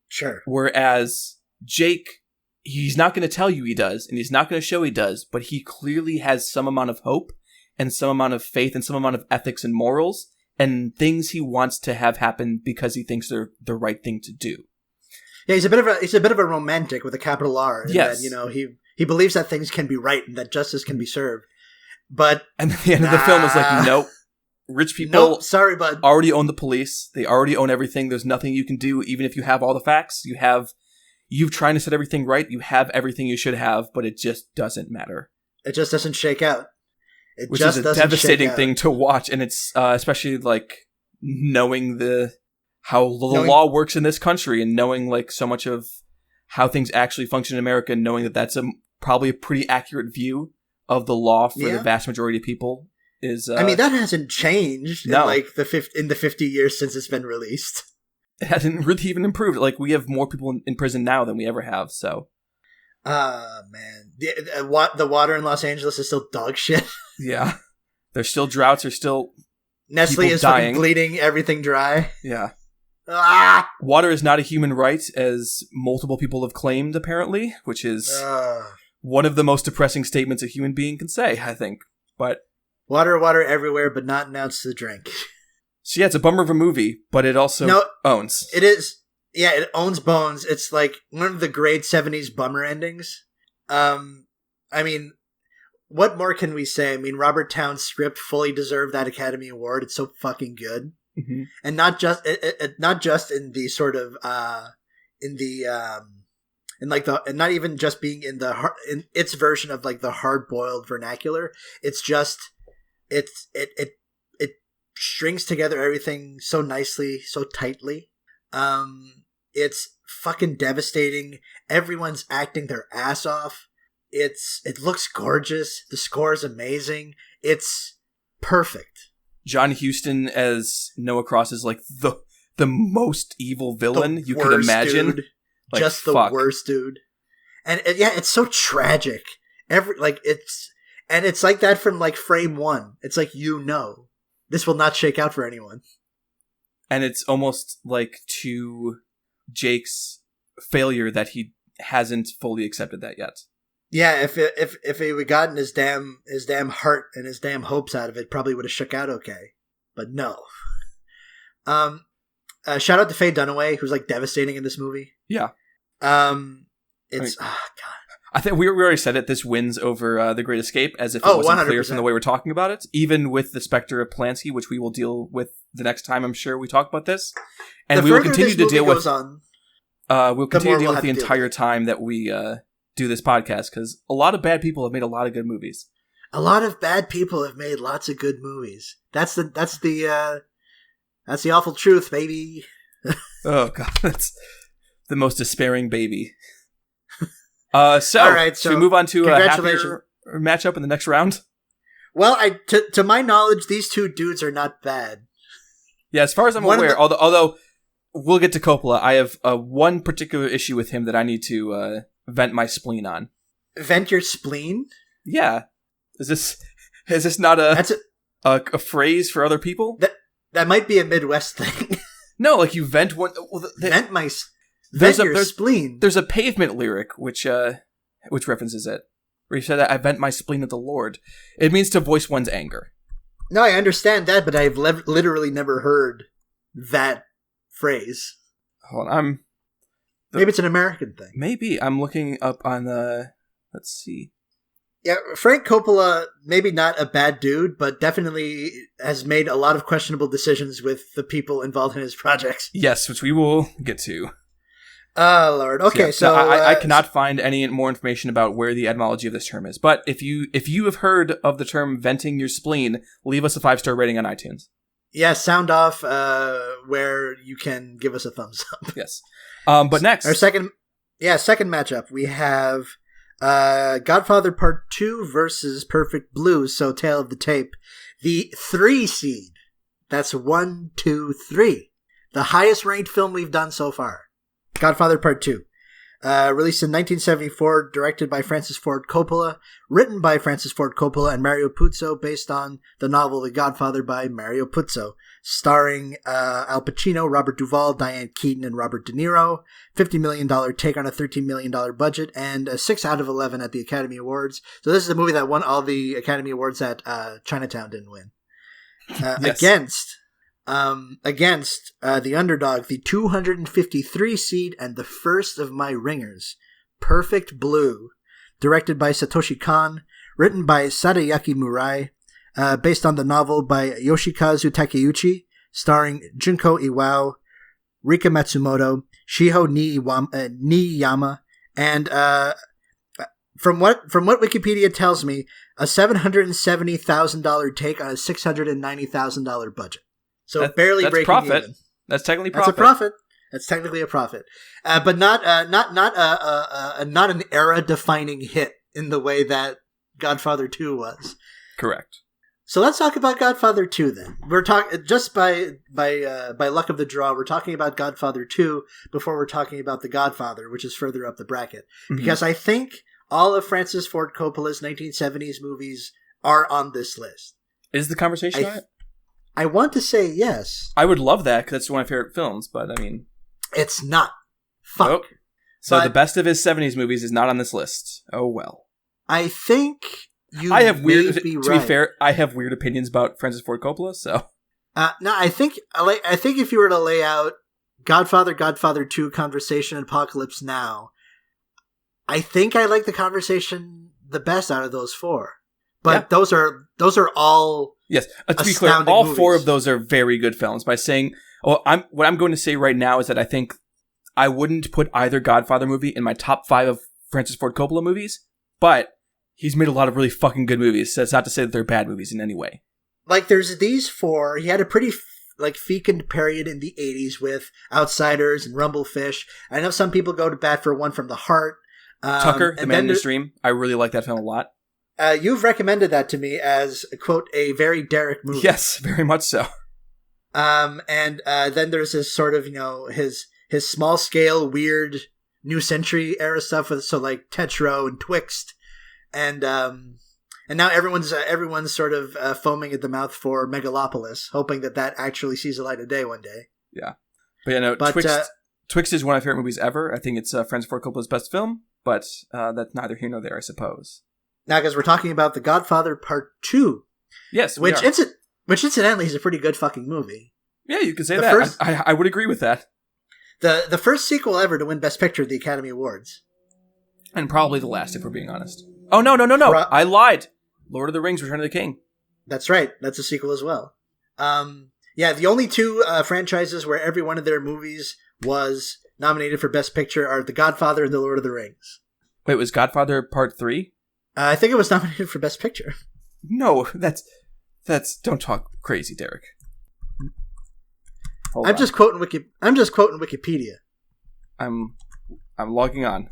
Sure. Whereas Jake, he's not going to tell you he does, and he's not going to show he does, but he clearly has some amount of hope and some amount of faith and some amount of ethics and morals, and things he wants to have happen because he thinks they're the right thing to do. Yeah, he's a bit of a romantic with a capital R. Yes. That, he believes that things can be right and that justice can be served. But and the end of the film is like, nope. Rich people sorry, bud. already own the police. They already own everything. There's nothing you can do, even if you have all the facts. You've trying to set everything right. You have everything you should have, but it just doesn't matter. It just doesn't shake out. Which is a devastating thing to watch, and it's especially like knowing how the law works in this country, and knowing like so much of how things actually function in America, and knowing that that's probably a pretty accurate view of the law for the vast majority of people. That hasn't changed in the 50 years since it's been released. It hasn't really even improved. Like, we have more people in prison now than we ever have, so. Man. The water in Los Angeles is still dog shit. Yeah. There's still droughts, there's still Nestle is fucking bleeding everything dry. Yeah. Ah! Water is not a human right, as multiple people have claimed, apparently, which is one of the most depressing statements a human being can say, I think. But water everywhere, but not an ounce to drink. So yeah, it's a bummer of a movie, but it also owns. It is. Yeah, it owns bones. It's like one of the great 70s bummer endings. What more can we say? I mean, Robert Towne's script fully deserved that Academy Award. It's so fucking good. Mm-hmm. And not just in the sort of not even just being in its version of like the hard-boiled vernacular. It's just it strings together everything so nicely, so tightly. It's fucking devastating. Everyone's acting their ass off. It looks gorgeous. The score is amazing. It's perfect. John Huston as Noah Cross is like the most evil villain you could imagine. Dude. Like, just the worst dude. And it's so tragic. It's like that from like frame one. It's like, this will not shake out for anyone. And it's almost like to Jake's failure that he hasn't fully accepted that yet. Yeah, if he would gotten his damn heart and his damn hopes out of it, probably would have shook out okay. But no. Shout out to Faye Dunaway, who's like devastating in this movie. Yeah. God. I think we already said it. This wins over The Great Escape, as if it wasn't 100%. Clear from the way we're talking about it. Even with the specter of Polanski, which we will deal with the next time, I'm sure we talk about this. And we will continue to deal with. We'll continue to deal with the entire time that we do this podcast, because a lot of bad people have made a lot of good movies. A lot of bad people have made lots of good movies. That's the awful truth, baby. Oh god, that's the most despairing baby. All right, so we move on to a happier matchup in the next round. Well, to my knowledge, these two dudes are not bad. Yeah, as far as I'm aware, although we'll get to Coppola, I have one particular issue with him that I need to vent my spleen on. Vent your spleen? Yeah. Is this not a phrase for other people? That might be a Midwest thing. No, like you vent one. Vent your spleen. There's a Pavement lyric which references it, where he said that I vent my spleen at the Lord. It means to voice one's anger. No, I understand that, but I've literally never heard that phrase. Hold on, maybe it's an American thing. Maybe. I'm looking up on the. Let's see. Yeah, Frank Coppola, maybe not a bad dude, but definitely has made a lot of questionable decisions with the people involved in his projects. Yes, which we will get to. Oh, Lord. Okay, so I cannot find any more information about where the etymology of this term is. But if you have heard of the term venting your spleen, leave us a 5-star rating on iTunes. Yeah, sound off where you can give us a thumbs up. Yes. But next. Our second matchup, we have Godfather Part 2 versus Perfect Blue, so Tale of the Tape. The 3 seed. That's 1, 2, 3. The highest ranked film we've done so far. Godfather Part 2. Released in 1974, directed by Francis Ford Coppola, written by Francis Ford Coppola and Mario Puzo, based on the novel The Godfather by Mario Puzo, starring Al Pacino, Robert Duvall, Diane Keaton, and Robert De Niro. $50 million take on a $13 million budget, and a 6 out of 11 at the Academy Awards. So this is a movie that won all the Academy Awards that Chinatown didn't win. Yes. Against against the underdog, the 253 seed and the first of my ringers, Perfect Blue, directed by Satoshi Kon, written by Sadayaki Murai, based on the novel by Yoshikazu Takeuchi, starring Junko Iwao, Rika Matsumoto, Shiho Niyama, and from what Wikipedia tells me, a $770,000 take on a $690,000 budget. So barely breaking profit. even. That's technically profit. That's a profit. That's technically a profit, but not an era-defining hit in the way that Godfather 2 was. Correct. So let's talk about Godfather 2 then. We're talking just by luck of the draw. We're talking about Godfather 2 before we're talking about The Godfather, which is further up the bracket, because I think all of Francis Ford Coppola's 1970s movies are on this list. Is the conversation on it? I want to say yes. I would love that because it's one of my favorite films, but I mean, it's not. Fuck. Nope. So the best of his 70s movies is not on this list. Oh well. I think. I have weird. To be right. fair, I have weird opinions about Francis Ford Coppola. So, no, I think if you were to lay out Godfather, Godfather 2, Conversation, Apocalypse Now, I think I like the Conversation the best out of those four. But those are all yes. To be clear, all movies. Four of those are very good films. By saying, what I'm going to say right now is that I think I wouldn't put either Godfather movie in my top 5 of Francis Ford Coppola movies, but he's made a lot of really fucking good movies, so it's not to say that they're bad movies in any way. Like, there's these four. He had a pretty, fecund period in the 80s with Outsiders and Rumblefish. I know some people go to bat for One from the Heart. Tucker, The Man in the Stream. I really like that film a lot. You've recommended that to me as, quote, a very Derek movie. Yes, very much so. And then there's this sort of, his small-scale, weird, New Century era stuff with, Tetro and Twixt. And now everyone's sort of foaming at the mouth for Megalopolis, hoping that actually sees the light of day one day. Yeah, but Twixt is one of my favorite movies ever. I think it's Francis Ford Coppola's best film, but that's neither here nor there, I suppose. Now, because we're talking about The Godfather Part 2, yes, which incidentally is a pretty good fucking movie. Yeah, you could say that. I would agree with that. The first sequel ever to win Best Picture at the Academy Awards, and probably the last, if we're being honest. Oh, no. I lied. Lord of the Rings, Return of the King. That's right. That's a sequel as well. The only two franchises where every one of their movies was nominated for Best Picture are The Godfather and The Lord of the Rings. Wait, was Godfather Part 3? I think it was nominated for Best Picture. No, that's don't talk crazy, Derek. I'm just quoting Wikipedia. I'm logging on.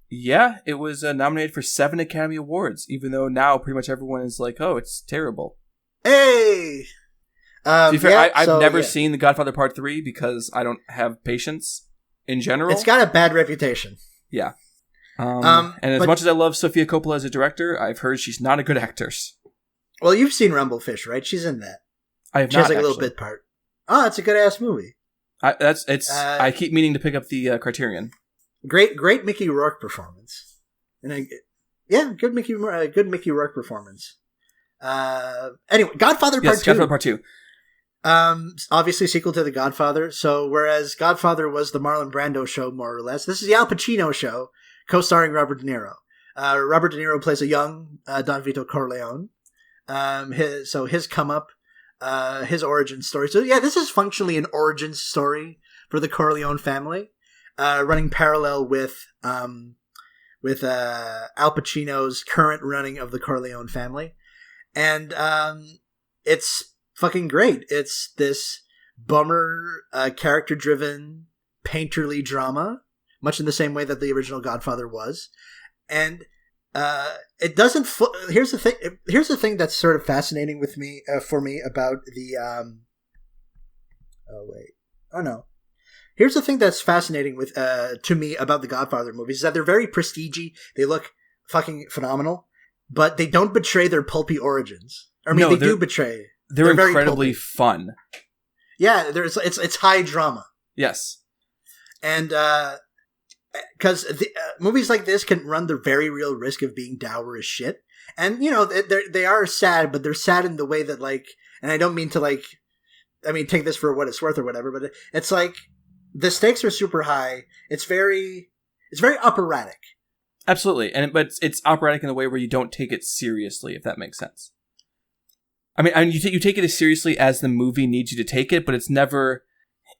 Yeah, it was nominated for 7 Academy Awards, even though now pretty much everyone is like, oh, it's terrible. Hey! To be fair, I've never seen The Godfather Part 3 because I don't have patience in general. It's got a bad reputation. Yeah. And as much as I love Sofia Coppola as a director, I've heard she's not a good actress. Well, you've seen Rumblefish, right? She's in that. I have she not, has a little bit part. Oh, it's a good-ass movie. I keep meaning to pick up the Criterion. Great Mickey Rourke performance. Good Mickey Rourke performance. Anyway, Godfather Part 2. Godfather Part 2. Obviously sequel to The Godfather. So whereas Godfather was the Marlon Brando show, more or less, this is the Al Pacino show, co-starring Robert De Niro. Robert De Niro plays a young Don Vito Corleone. His come up, his origin story. So yeah, this is functionally an origin story for the Corleone family. Running parallel with Al Pacino's current running of the Corleone family. And it's fucking great. It's this bummer, character-driven, painterly drama, much in the same way that the original Godfather was. And it doesn't... Here's the thing that's sort of fascinating with me, for me about the... Here's the thing that's fascinating to me about the Godfather movies is that they're very prestige-y. They look fucking phenomenal, but they don't betray their pulpy origins. They do betray. They're incredibly fun. Yeah, it's high drama. Yes, and because movies like this can run the very real risk of being dour as shit. And they are sad, but they're sad in the way that and I don't mean to like, I mean, take this for what it's worth or whatever, but it's like the stakes are super high. It's very operatic. Absolutely, but it's operatic in the way where you don't take it seriously, if that makes sense. I mean, you take it as seriously as the movie needs you to take it, but it's never,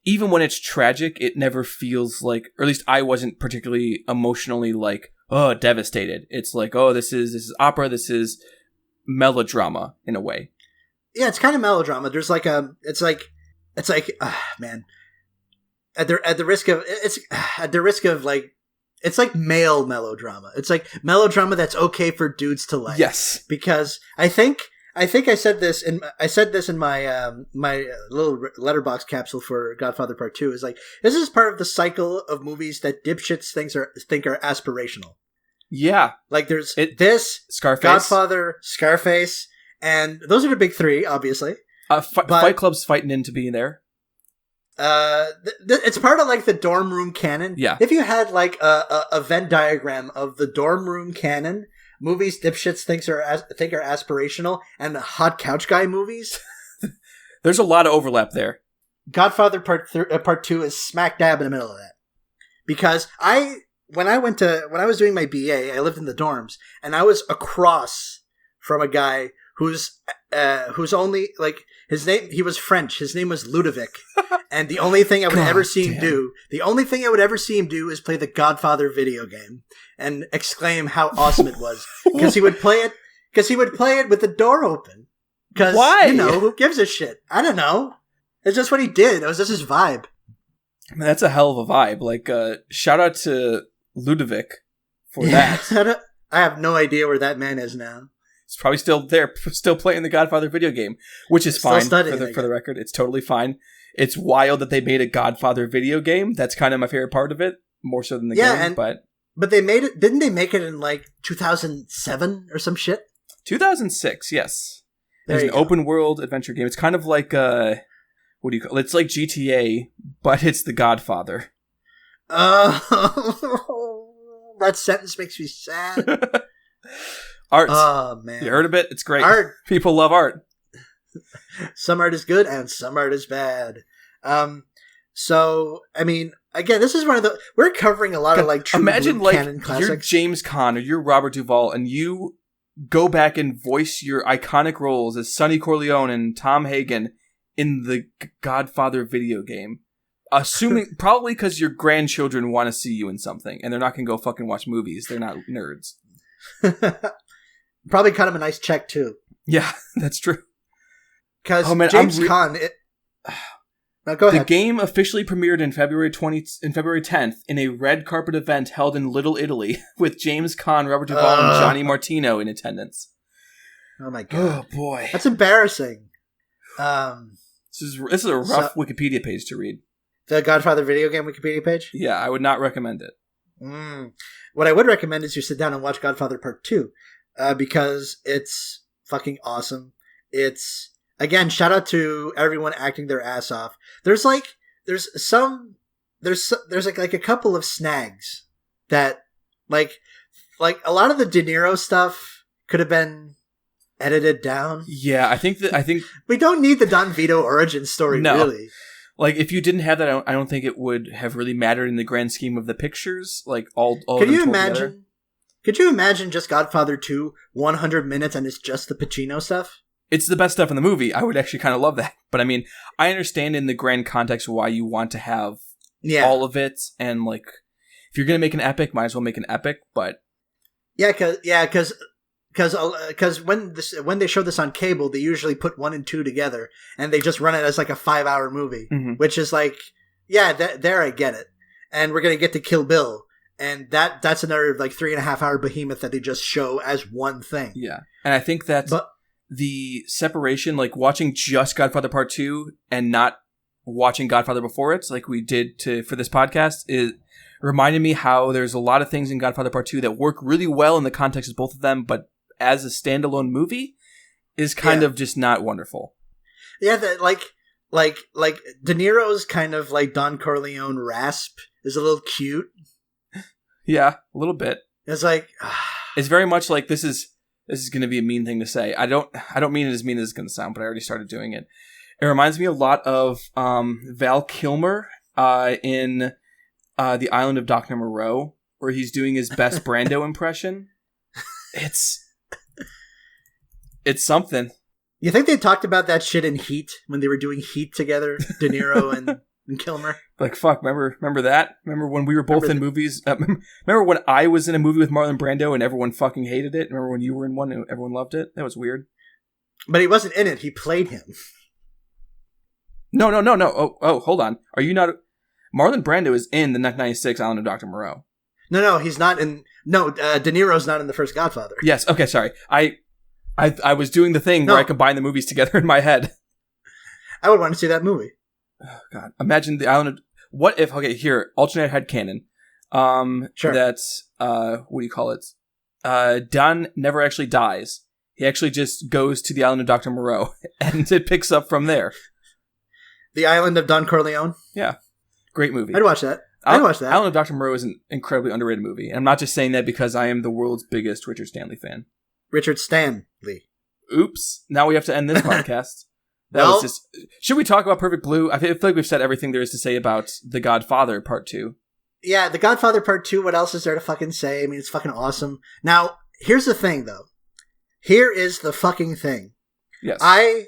even when it's tragic, it never feels like, or at least I wasn't particularly emotionally like, oh, devastated. It's like, oh, this is opera, this is melodrama in a way. Yeah, it's kind of melodrama. There's like man, at the risk of like, it's like male melodrama. It's like melodrama that's okay for dudes to like. Yes, because I think I said this in my my little letterbox capsule for Godfather Part 2. Is like, this is part of the cycle of movies that dipshits think are aspirational. Yeah, like there's this Scarface, Godfather, Scarface, and those are the big three, obviously. Fight Club's fighting in to be there. It's part of like the dorm room canon. Yeah. If you had like a Venn diagram of the dorm room canon, movies dipshits think are aspirational, and the hot couch guy movies, there's a lot of overlap there. Godfather Part 2 is smack dab in the middle of that. Because when I was doing my BA, I lived in the dorms, and I was across from a guy who's only like, his name, he was French. His name was Ludovic. And the only thing I would ever see him do is play the Godfather video game and exclaim how awesome it was. Because he would play it with the door open. Because, why? Who gives a shit? I don't know. It's just what he did. It was just his vibe. I mean, that's a hell of a vibe. Like, shout out to Ludovic for that. I have no idea where that man is now. He's probably still there, still playing the Godfather video game, which is fine for the record. It's totally fine. It's wild that they made a Godfather video game. That's kind of my favorite part of it, more so than the game. But they made it. Didn't they make it in like 2007 or some shit? 2006, yes. There's an open world adventure game. It's kind of like what do you call it? It's like GTA, but it's the Godfather. That sentence makes me sad. Art. Oh, man. You heard of it? It's great. Art. People love art. Some art is good and some art is bad. So, I mean, again, this is one of the... We're covering a lot of, like, true imagine, like, canon classics. You're James Caan or you're Robert Duvall, and you go back and voice your iconic roles as Sonny Corleone and Tom Hagen in the Godfather video game. Assuming... probably because your grandchildren want to see you in something, and they're not going to go fucking watch movies. They're not nerds. Probably cut him a nice check too. Yeah, that's true. Because James Caan. No, go ahead. The game officially premiered in February 10th in a red carpet event held in Little Italy with James Caan, Robert Duvall, and Johnny Martino in attendance. Oh my god! Oh boy, that's embarrassing. This is a rough Wikipedia page to read. The Godfather video game Wikipedia page. Yeah, I would not recommend it. What I would recommend is you sit down and watch Godfather Part 2, because it's fucking awesome. It's, again, shout out to everyone acting their ass off. There's like a couple of snags that, like a lot of the De Niro stuff could have been edited down. Yeah, I think we don't need the Don Vito origin story, really. Like, if you didn't have that, I don't think it would have really mattered in the grand scheme of the pictures. Like, all Could you imagine? Could you imagine just Godfather 2, 100 minutes, and it's just the Pacino stuff? It's the best stuff in the movie. I would actually kind of love that. But I mean, I understand in the grand context why you want to have all of it. And like, if you're going to make an epic, might as well make an epic. But because when they show this on cable, they usually put 1 and 2 together, and they just run it as like a 5-hour movie, which is like, there I get it. And we're gonna get to Kill Bill, and that's another like 3.5-hour behemoth that they just show as one thing. Yeah, and I think that's the separation, like watching just Godfather Part 2 and not watching Godfather before it, like we did for this podcast, is reminded me how there's a lot of things in Godfather Part 2 that work really well in the context of both of them, but as a standalone movie is kind of just not wonderful. Yeah, that like De Niro's kind of like Don Corleone rasp is a little cute. Yeah, a little bit. It's like it's very much like this is This is going to be a mean thing to say. I don't mean it as mean as it's going to sound, but I already started doing it. It reminds me a lot of Val Kilmer in The Island of Dr. Moreau, where he's doing his best Brando impression. It's something. You think they talked about that shit in Heat when they were doing Heat together, De Niro and Kilmer? Like, fuck, remember that? Remember when we were both in movies? Remember when I was in a movie with Marlon Brando and everyone fucking hated it? Remember when you were in one and everyone loved it? That was weird. But he wasn't in it. He played him. No. Oh, hold on. Are you not... Marlon Brando is in the 1996 Island of Dr. Moreau. No, he's not in... No, De Niro's not in the first Godfather. Yes, okay, sorry. I was doing the thing where I combine the movies together in my head. I would want to see that movie. Oh, God. Imagine the Island of... What if... Okay, here. Alternate headcanon. Sure. That's... what do you call it? Don never actually dies. He actually just goes to the Island of Dr. Moreau, and it picks up from there. The Island of Don Corleone? Yeah. Great movie. I'd watch that. Island of Dr. Moreau is an incredibly underrated movie. And I'm not just saying that because I am the world's biggest Richard Stanley fan. Richard Stanley. Oops. Now we have to end this podcast. Was just... Should we talk about Perfect Blue? I feel like we've said everything there is to say about The Godfather Part 2. Yeah, The Godfather Part 2, what else is there to fucking say? I mean, it's fucking awesome. Now, here's the thing, though. Here is the fucking thing. Yes. I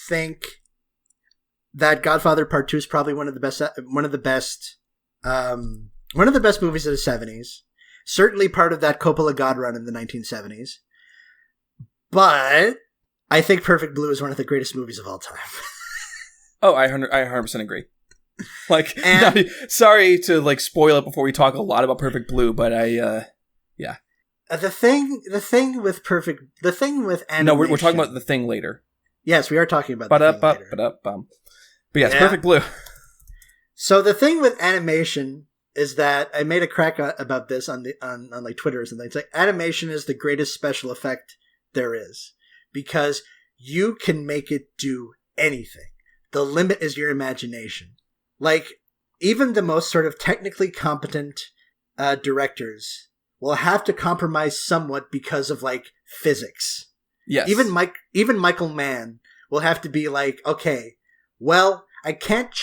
think that Godfather Part 2 is probably one of the best movies of the 70s. Certainly part of that Coppola God run in the 1970s. But I think Perfect Blue is one of the greatest movies of all time. Oh, I 100% agree. Like, sorry to like spoil it before we talk a lot about Perfect Blue, but yeah. The thing with animation. No, we're talking about The Thing later. Yes, we are talking about The Thing later. But yes, yeah. Perfect Blue. So the thing with animation is that I made a crack about this on like Twitter or something. It's like animation is the greatest special effect there is because you can make it do anything. The limit is your imagination. Like even the most sort of technically competent directors will have to compromise somewhat because of like physics. Yes. Even Michael Mann will have to be like, okay, well, I can't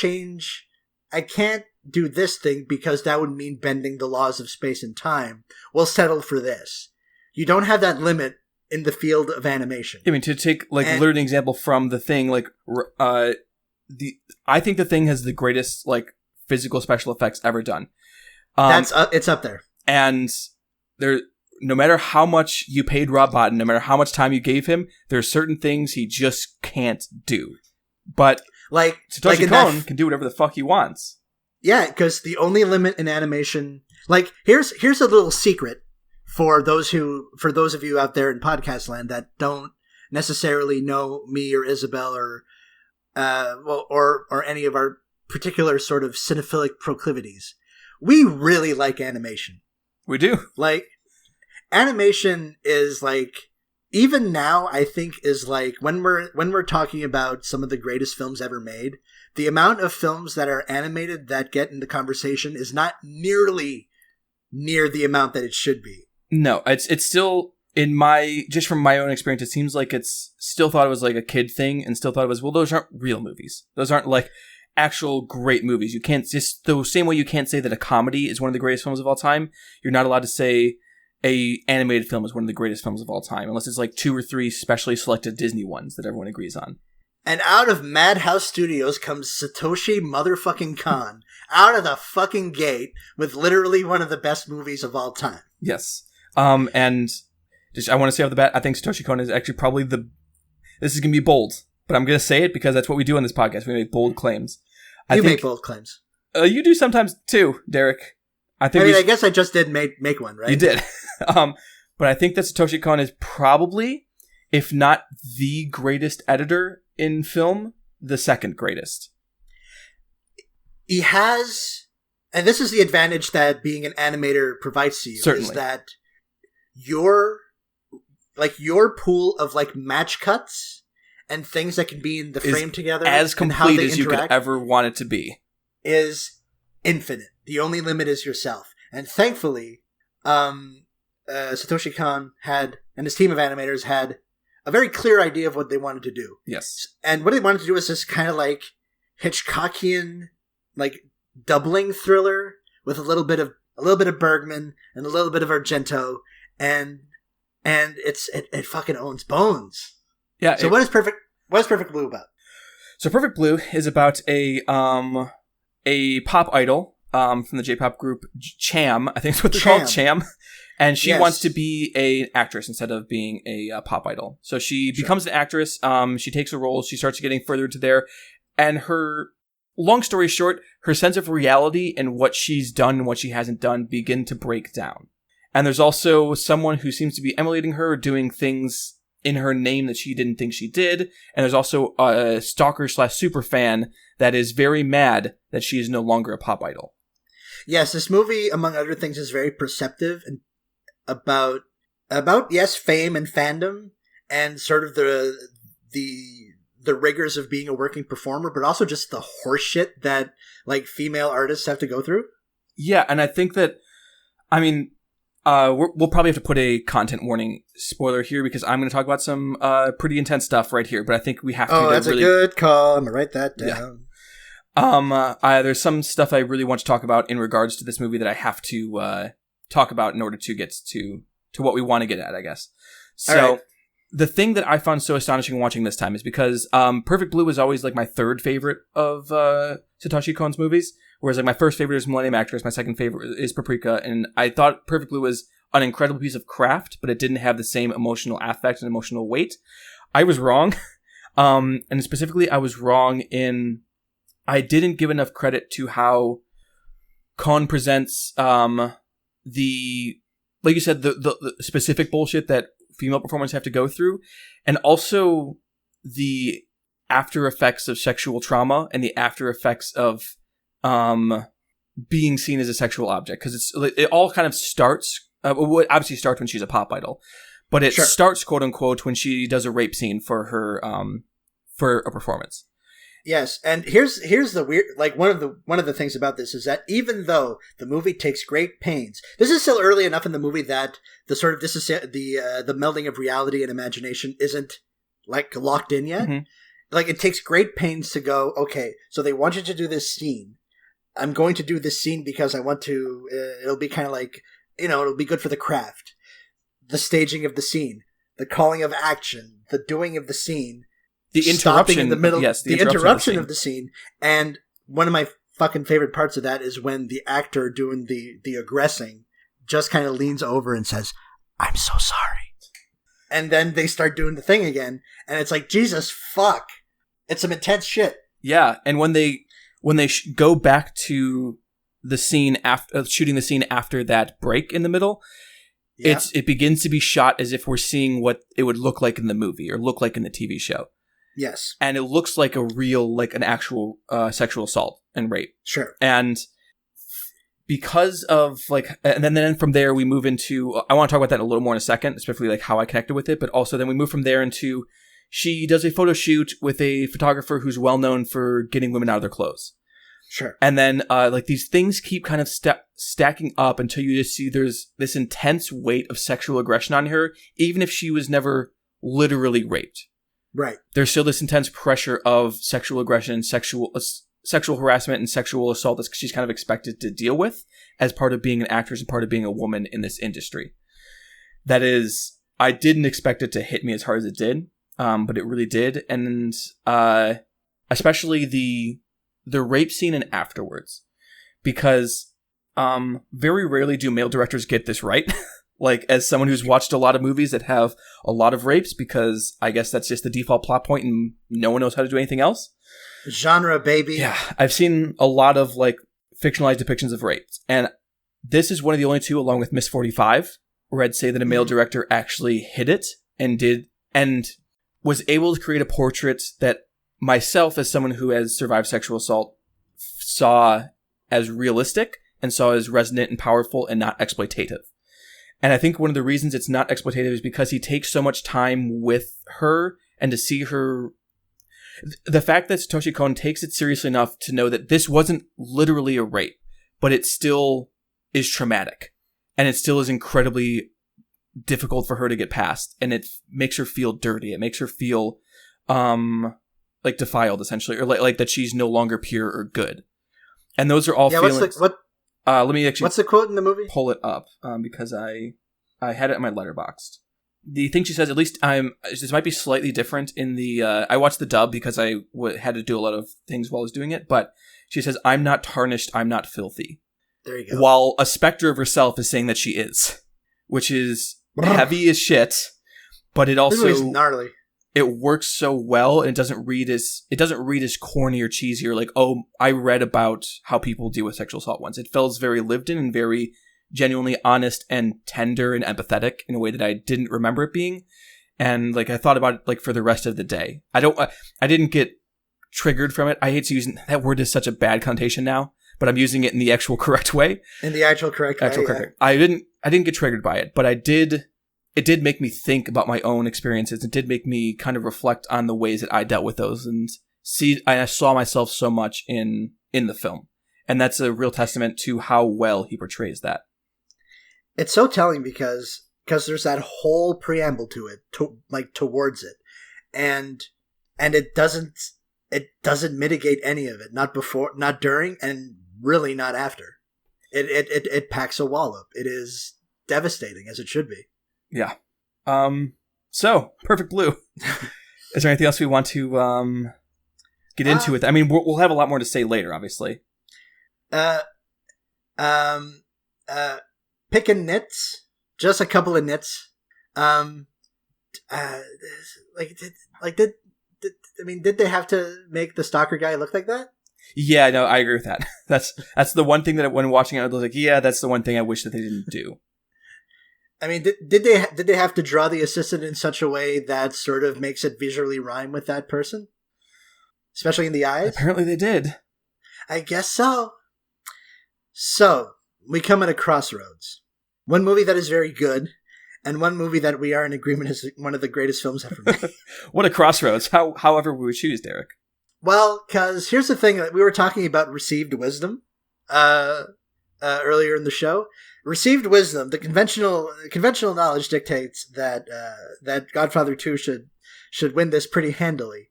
do this thing because that would mean bending the laws of space and time. We'll settle for this. You don't have that limit in the field of animation. I mean, to take literally an example from The Thing, like I think The Thing has the greatest like physical special effects ever done. It's up there. And no matter how much you paid Rob Bottin, no matter how much time you gave him, there are certain things he just can't do. But like Satoshi Kon can do whatever the fuck he wants. Yeah, because the only limit in animation, like here's a little secret for those of you out there in podcast land that don't necessarily know me or Isabel or any of our particular sort of cinephilic proclivities. We really like animation. We do. Like animation is like even now I think is like when we're talking about some of the greatest films ever made, the amount of films that are animated that get into conversation is not nearly near the amount that it should be. No, it's still just from my own experience, it seems like it's still thought it was like a kid thing and still thought it was, well, those aren't real movies. Those aren't like actual great movies. You can't just the same way you can't say that a comedy is one of the greatest films of all time. You're not allowed to say a animated film is one of the greatest films of all time, unless it's like 2 or 3 specially selected Disney ones that everyone agrees on. And out of Madhouse Studios comes Satoshi motherfucking Kon out of the fucking gate with literally one of the best movies of all time. Yes. And just I want to say off the bat, I think Satoshi Kon is actually probably this is going to be bold, but I'm going to say it because that's what we do on this podcast. We make bold claims. You make bold claims. You do sometimes too, Derek. I guess I just did make one, right? You did. But I think that Satoshi Kon is probably, if not the greatest editor in film, the second greatest. He has, and this is the advantage that being an animator provides to you, certainly, is that your pool of like match cuts and things that can be in the frame together as complete as you could ever want it to be is infinite. The only limit is yourself. And thankfully, Satoshi Kon had and his team of animators had a very clear idea of what they wanted to do. Yes. And what they wanted to do was this kind of like Hitchcockian, like doubling thriller with a little bit of Bergman and a little bit of Argento, and it fucking owns bones. Yeah. So what is Perfect Blue about? So Perfect Blue is about a pop idol from the J-pop group Cham. I think it's what they're called, Cham. And she wants to be an actress instead of being a pop idol. So she becomes an actress. She takes a role. She starts getting further into there. And her, long story short, her sense of reality and what she's done and what she hasn't done begin to break down. And there's also someone who seems to be emulating her, doing things in her name that she didn't think she did. And there's also a stalker / super fan that is very mad that she is no longer a pop idol. Yes, this movie, among other things, is very perceptive and about yes, fame and fandom and sort of the rigors of being a working performer, but also just the horseshit that like female artists have to go through. Yeah, and I think that, I mean, we'll probably have to put a content warning spoiler here because I'm going to talk about some pretty intense stuff right here, but I think we have to. Oh, that's really... a good call. I'm going to write that down. Yeah. There's some stuff I really want to talk about in regards to this movie that I have to talk about in order to get to what we want to get at, I guess. So the thing that I found so astonishing watching this time is because Perfect Blue was always like my third favorite of Satoshi Kon's movies. Whereas like my first favorite is Millennium Actress, my second favorite is Paprika, and I thought Perfect Blue was an incredible piece of craft, but it didn't have the same emotional affect and emotional weight. I was wrong. And specifically I was wrong in I didn't give enough credit to how Kon presents like you said, the specific bullshit that female performers have to go through, and also the after effects of sexual trauma and the after effects of being seen as a sexual object, because it all kind of starts. It obviously starts when she's a pop idol, but it starts quote unquote when she does a rape scene for her for a performance. Yes, and here's the weird, like one of the things about this is that even though the movie takes great pains, this is still early enough in the movie that the melding of reality and imagination isn't like locked in yet. Mm-hmm. Like it takes great pains to go, okay, so they want you to do this scene. I'm going to do this scene because I want to, it'll be kind of like, it'll be good for the craft. The staging of the scene, the calling of action, the doing of the scene, the interruption in the middle, yes, the interruption of the scene. And one of my fucking favorite parts of that is when the actor doing the aggressing just kind of leans over and says, "I'm so sorry." And then they start doing the thing again. And it's like, Jesus fuck. It's some intense shit. Yeah. And when they go back to the scene after shooting the scene after that break in the middle, it begins to be shot as if we're seeing what it would look like in the movie or look like in the TV show. Yes. And it looks like an actual sexual assault and rape. Sure. And because of and then from there we move into, I want to talk about that a little more in a second, especially like how I connected with it, but also then we move from there into, she does a photo shoot with a photographer who's well known for getting women out of their clothes. Sure. And then these things keep kind of stacking up until you just see there's this intense weight of sexual aggression on her, even if she was never literally raped. Right. There's still this intense pressure of sexual aggression, sexual harassment, and sexual assault that she's kind of expected to deal with as part of being an actress and part of being a woman in this industry. That is, I didn't expect it to hit me as hard as it did, but it really did. And especially the rape scene and afterwards, because very rarely do male directors get this right. Like, as someone who's watched a lot of movies that have a lot of rapes, because I guess that's just the default plot point and no one knows how to do anything else. Genre, baby. Yeah, I've seen a lot of fictionalized depictions of rapes, and this is one of the only two, along with Miss 45, where I'd say that a male director actually hit it and was able to create a portrait that myself, as someone who has survived sexual assault, saw as realistic and saw as resonant and powerful and not exploitative. And I think one of the reasons it's not exploitative is because he takes so much time with her, and to see her, the fact that Satoshi Kon takes it seriously enough to know that this wasn't literally a rape, but it still is traumatic, and it still is incredibly difficult for her to get past, and it makes her feel dirty. It makes her feel like defiled, essentially, or like that she's no longer pure or good. And those are all feelings. Let me actually. What's the quote in the movie? Pull it up because I had it in my letterboxd. The thing she says, at least this might be slightly different in the. I watched the dub because I had to do a lot of things while I was doing it, but she says, "I'm not tarnished. I'm not filthy." There you go. While a specter of herself is saying that she is, which is heavy as shit, but it also this movie's gnarly. It works so well, and it doesn't read as corny or cheesy or like, oh, I read about how people deal with sexual assault once. It feels very lived in and very genuinely honest and tender and empathetic in a way that I didn't remember it being. And like I thought about it like for the rest of the day. I didn't get triggered from it. I hate to use that word is such a bad connotation now, but I'm using it in the actual correct way. In the actual correct way. Correct. I didn't get triggered by it, but it did make me think about my own experiences. It did make me kind of reflect on the ways that I dealt with those and I saw myself so much in the film. And that's a real testament to how well he portrays that. It's so telling because there's that whole preamble to it, towards it. And it doesn't mitigate any of it. Not before, not during, and really not after. It packs a wallop. It is devastating, as it should be. Yeah. So, Perfect Blue. Is there anything else we want to get into with? I mean, we'll have a lot more to say later, obviously. Picking nits. Just a couple of nits. Did they have to make the stalker guy look like that? Yeah, no, I agree with that. That's the one thing that when watching it, I was like, yeah, that's the one thing I wish that they didn't do. I mean, did they have to draw the assistant in such a way that sort of makes it visually rhyme with that person? Especially in the eyes? Apparently they did. I guess so. So, we come at a crossroads. One movie that is very good, and one movie that we are in agreement is one of the greatest films ever made. What a crossroads. However we would choose, Derek. Well, because here's the thing. We were talking about received wisdom earlier in the show. Received wisdom, the conventional knowledge dictates that Godfather 2 should win this pretty handily,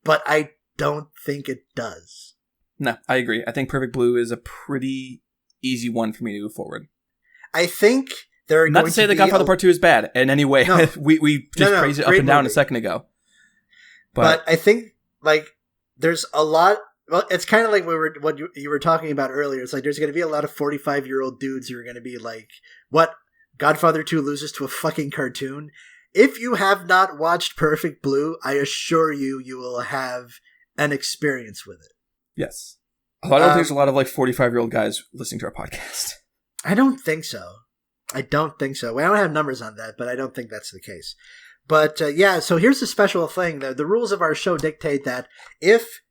but I don't think it does. No, I agree. I think Perfect Blue is a pretty easy one for me to move forward. I think there are not to say that Godfather Part 2 is bad in any way. No. we just praised it up and down movie. A second ago. But I think there's a lot. Well, it's kind of like what you were talking about earlier. It's like there's going to be a lot of 45-year-old dudes who are going to be like, what? Godfather 2 loses to a fucking cartoon? If you have not watched Perfect Blue, I assure you will have an experience with it. Yes. I don't think there's a lot of 45-year-old guys listening to our podcast. I don't think so. We don't have numbers on that, but I don't think that's the case. But so here's the special thing. The rules of our show dictate that if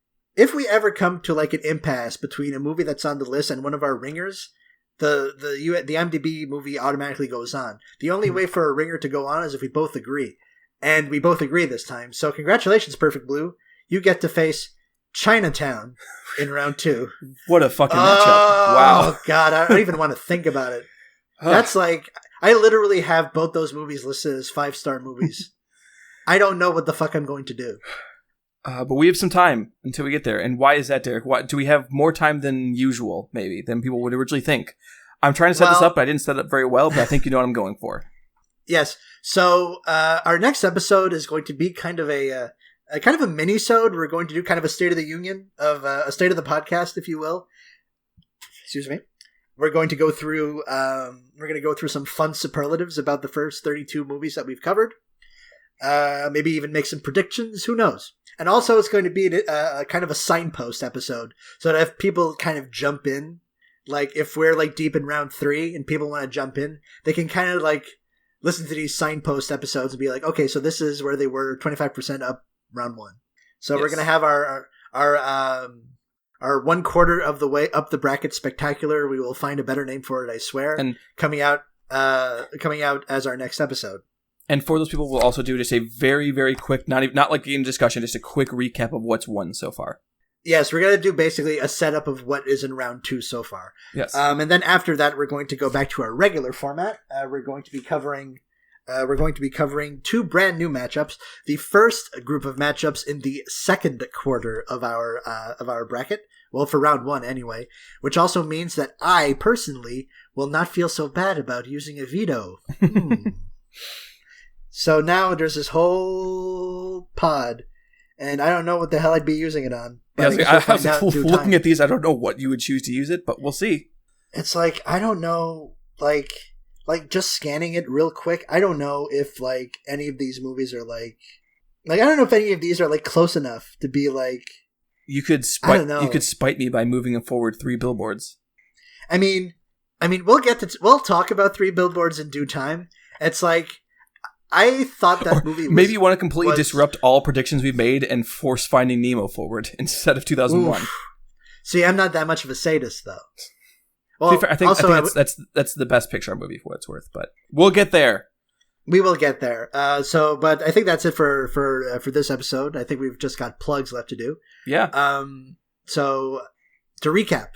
we ever come to an impasse between a movie that's on the list and one of our ringers, the IMDb movie automatically goes on. The only way for a ringer to go on is if we both agree. And we both agree this time. So congratulations, Perfect Blue. You get to face Chinatown in round 2. What a fucking matchup. Wow. Oh, God. I don't even want to think about it. That's I literally have both those movies listed as 5-star movies. I don't know what the fuck I'm going to do. But we have some time until we get there. And why is that, Derek? Do we have more time than usual, maybe, than people would originally think? I'm trying to set this up, but I didn't set it up very well, but I think you know what I'm going for. Yes. So our next episode is going to be kind of a mini-sode. We're going to do kind of a State of the Union, of a State of the Podcast, if you will. Excuse me. We're going to go through some fun superlatives about the first 32 movies that we've covered. Maybe even make some predictions. Who knows? And also, it's going to be a kind of a signpost episode, so that if people kind of jump in, if we're deep in round 3 and people want to jump in, they can kind of listen to these signpost episodes and be like, okay, so this is where they were 25% up round 1. So yes. We're going to have our 1/4 of the way up the bracket spectacular. We will find a better name for it, I swear. And coming out as our next episode. And for those people, we'll also do just a very, very quick, not like in discussion, just a quick recap of what's won so far. Yes, we're going to do basically a setup of what is in round 2 so far. Yes. And then after that, we're going to go back to our regular format. We're going to be covering we're going to be covering 2 brand new matchups. The first group of matchups in the second quarter of our bracket. Well, for round 1 anyway, which also means that I personally will not feel so bad about using a veto. So now there's this whole pod, and I don't know what the hell I'd be using it on. I was looking at these. I don't know what you would choose to use it, but we'll see. It's like, I don't know, like just scanning it real quick. I don't know if like any of these movies are like I don't know if any of these are like close enough to be like. You could spite me by moving them forward 3 billboards. I mean, we'll talk about 3 billboards in due time. It's like, I thought that movie was, maybe you want to completely disrupt all predictions we've made and force Finding Nemo forward instead of 2001. Oof. See, I'm not that much of a sadist, though. Well, I think that's the best Pixar movie for what it's worth, but we'll get there. We will get there. But I think that's it for this episode. I think we've just got plugs left to do. Yeah. So to recap,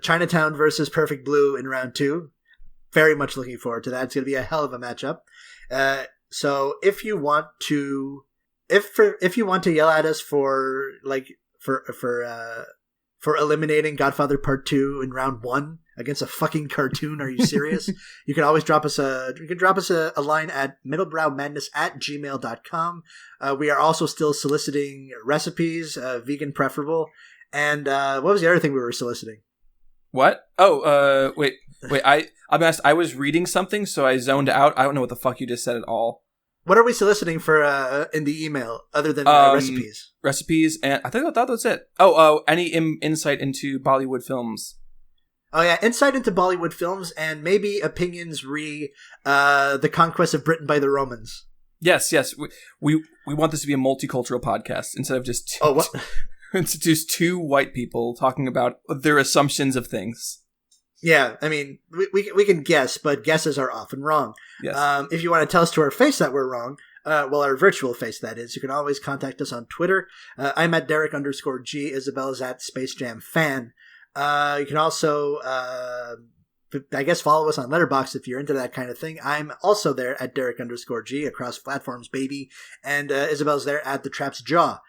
Chinatown versus Perfect Blue in round 2. Very much looking forward to that. It's going to be a hell of a matchup. So if you want to yell at us for eliminating Godfather Part 2 in round 1 against a fucking cartoon, are you serious? You can always drop us a line at middlebrowmadness@gmail.com. We are also still soliciting recipes, vegan preferable. And what was the other thing we were soliciting? What? Oh, wait. I'm honest. I was reading something, so I zoned out. I don't know what the fuck you just said at all. What are we soliciting for in the email other than recipes? Recipes, and I thought that was it. Oh, any insight into Bollywood films? Oh yeah, insight into Bollywood films, and maybe opinions the conquest of Britain by the Romans. Yes. We want this to be a multicultural podcast instead of just just 2 white people talking about their assumptions of things. Yeah, I mean, we can guess, but guesses are often wrong. Yes. If you want to tell us to our face that we're wrong, our virtual face, that is, you can always contact us on Twitter. I'm at Derek_G. Isabel is at Space Jam Fan. You can also, I guess, follow us on Letterboxd if you're into that kind of thing. I'm also there at Derek_G across platforms, baby. And Isabel's there at The Trap's Jaw.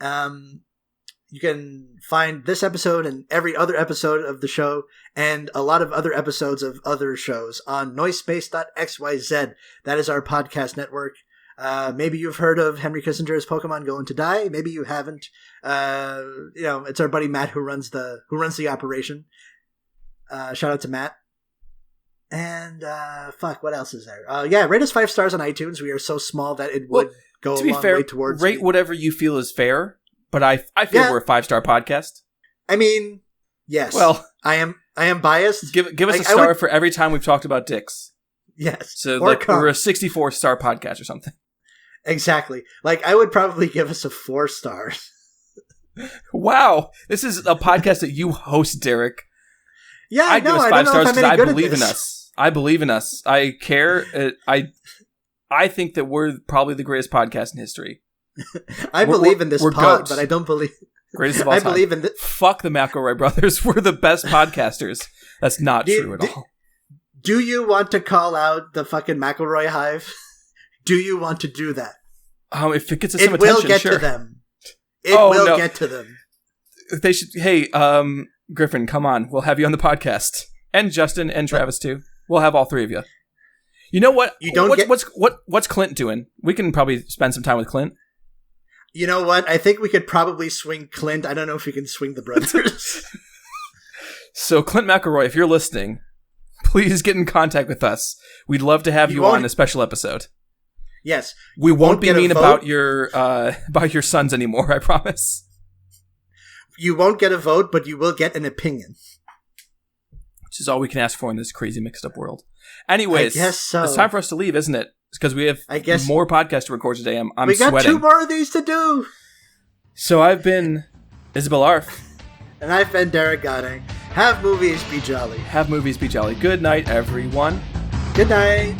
You can find this episode and every other episode of the show and a lot of other episodes of other shows on noisepace.xyz. That is our podcast network. Maybe you've heard of Henry Kissinger's Pokemon Going to Die. Maybe you haven't. It's our buddy Matt who runs the operation. Shout out to Matt. And what else is there? Rate us 5 stars on iTunes. We are so small that it would go a long way towards. Rate whatever you feel is fair. But I feel we're a 5-star podcast. I mean, yes. Well, I am biased. Give us a star for every time we've talked about dicks. Yes. So we're a 64-star podcast or something. Exactly. I would probably give us a 4 stars. Wow. This is a podcast that you host, Derek. Yeah, I give us 5 stars because I believe in us. I believe in us. I care. I think that we're probably the greatest podcast in history. I believe in this pod, goats. But I don't believe. Greatest of all time. I believe in this. Fuck the McElroy brothers. We're the best podcasters. That's not true at all. Do you want to call out the fucking McElroy hive? Do you want to do that? If it gets us some attention, sure. It will get to them. It will get to them. They should. Hey, Griffin, come on. We'll have you on the podcast, and Justin and Travis too. We'll have all 3 of you. You know what? What's Clint doing? We can probably spend some time with Clint. You know what? I think we could probably swing Clint. I don't know if we can swing the brothers. So, Clint McElroy, if you're listening, please get in contact with us. We'd love to have you on a special episode. Yes. We won't be mean about your sons anymore, I promise. You won't get a vote, but you will get an opinion. Which is all we can ask for in this crazy mixed up world. Anyways, I guess so. It's time for us to leave, isn't it? Because we have more podcasts to record today. I'm we got sweating. 2 more of these to do. So I've been Isabel Arf. And I've been Derek Godding. Have movies, be jolly. Have movies, be jolly. Good night, everyone. Good night.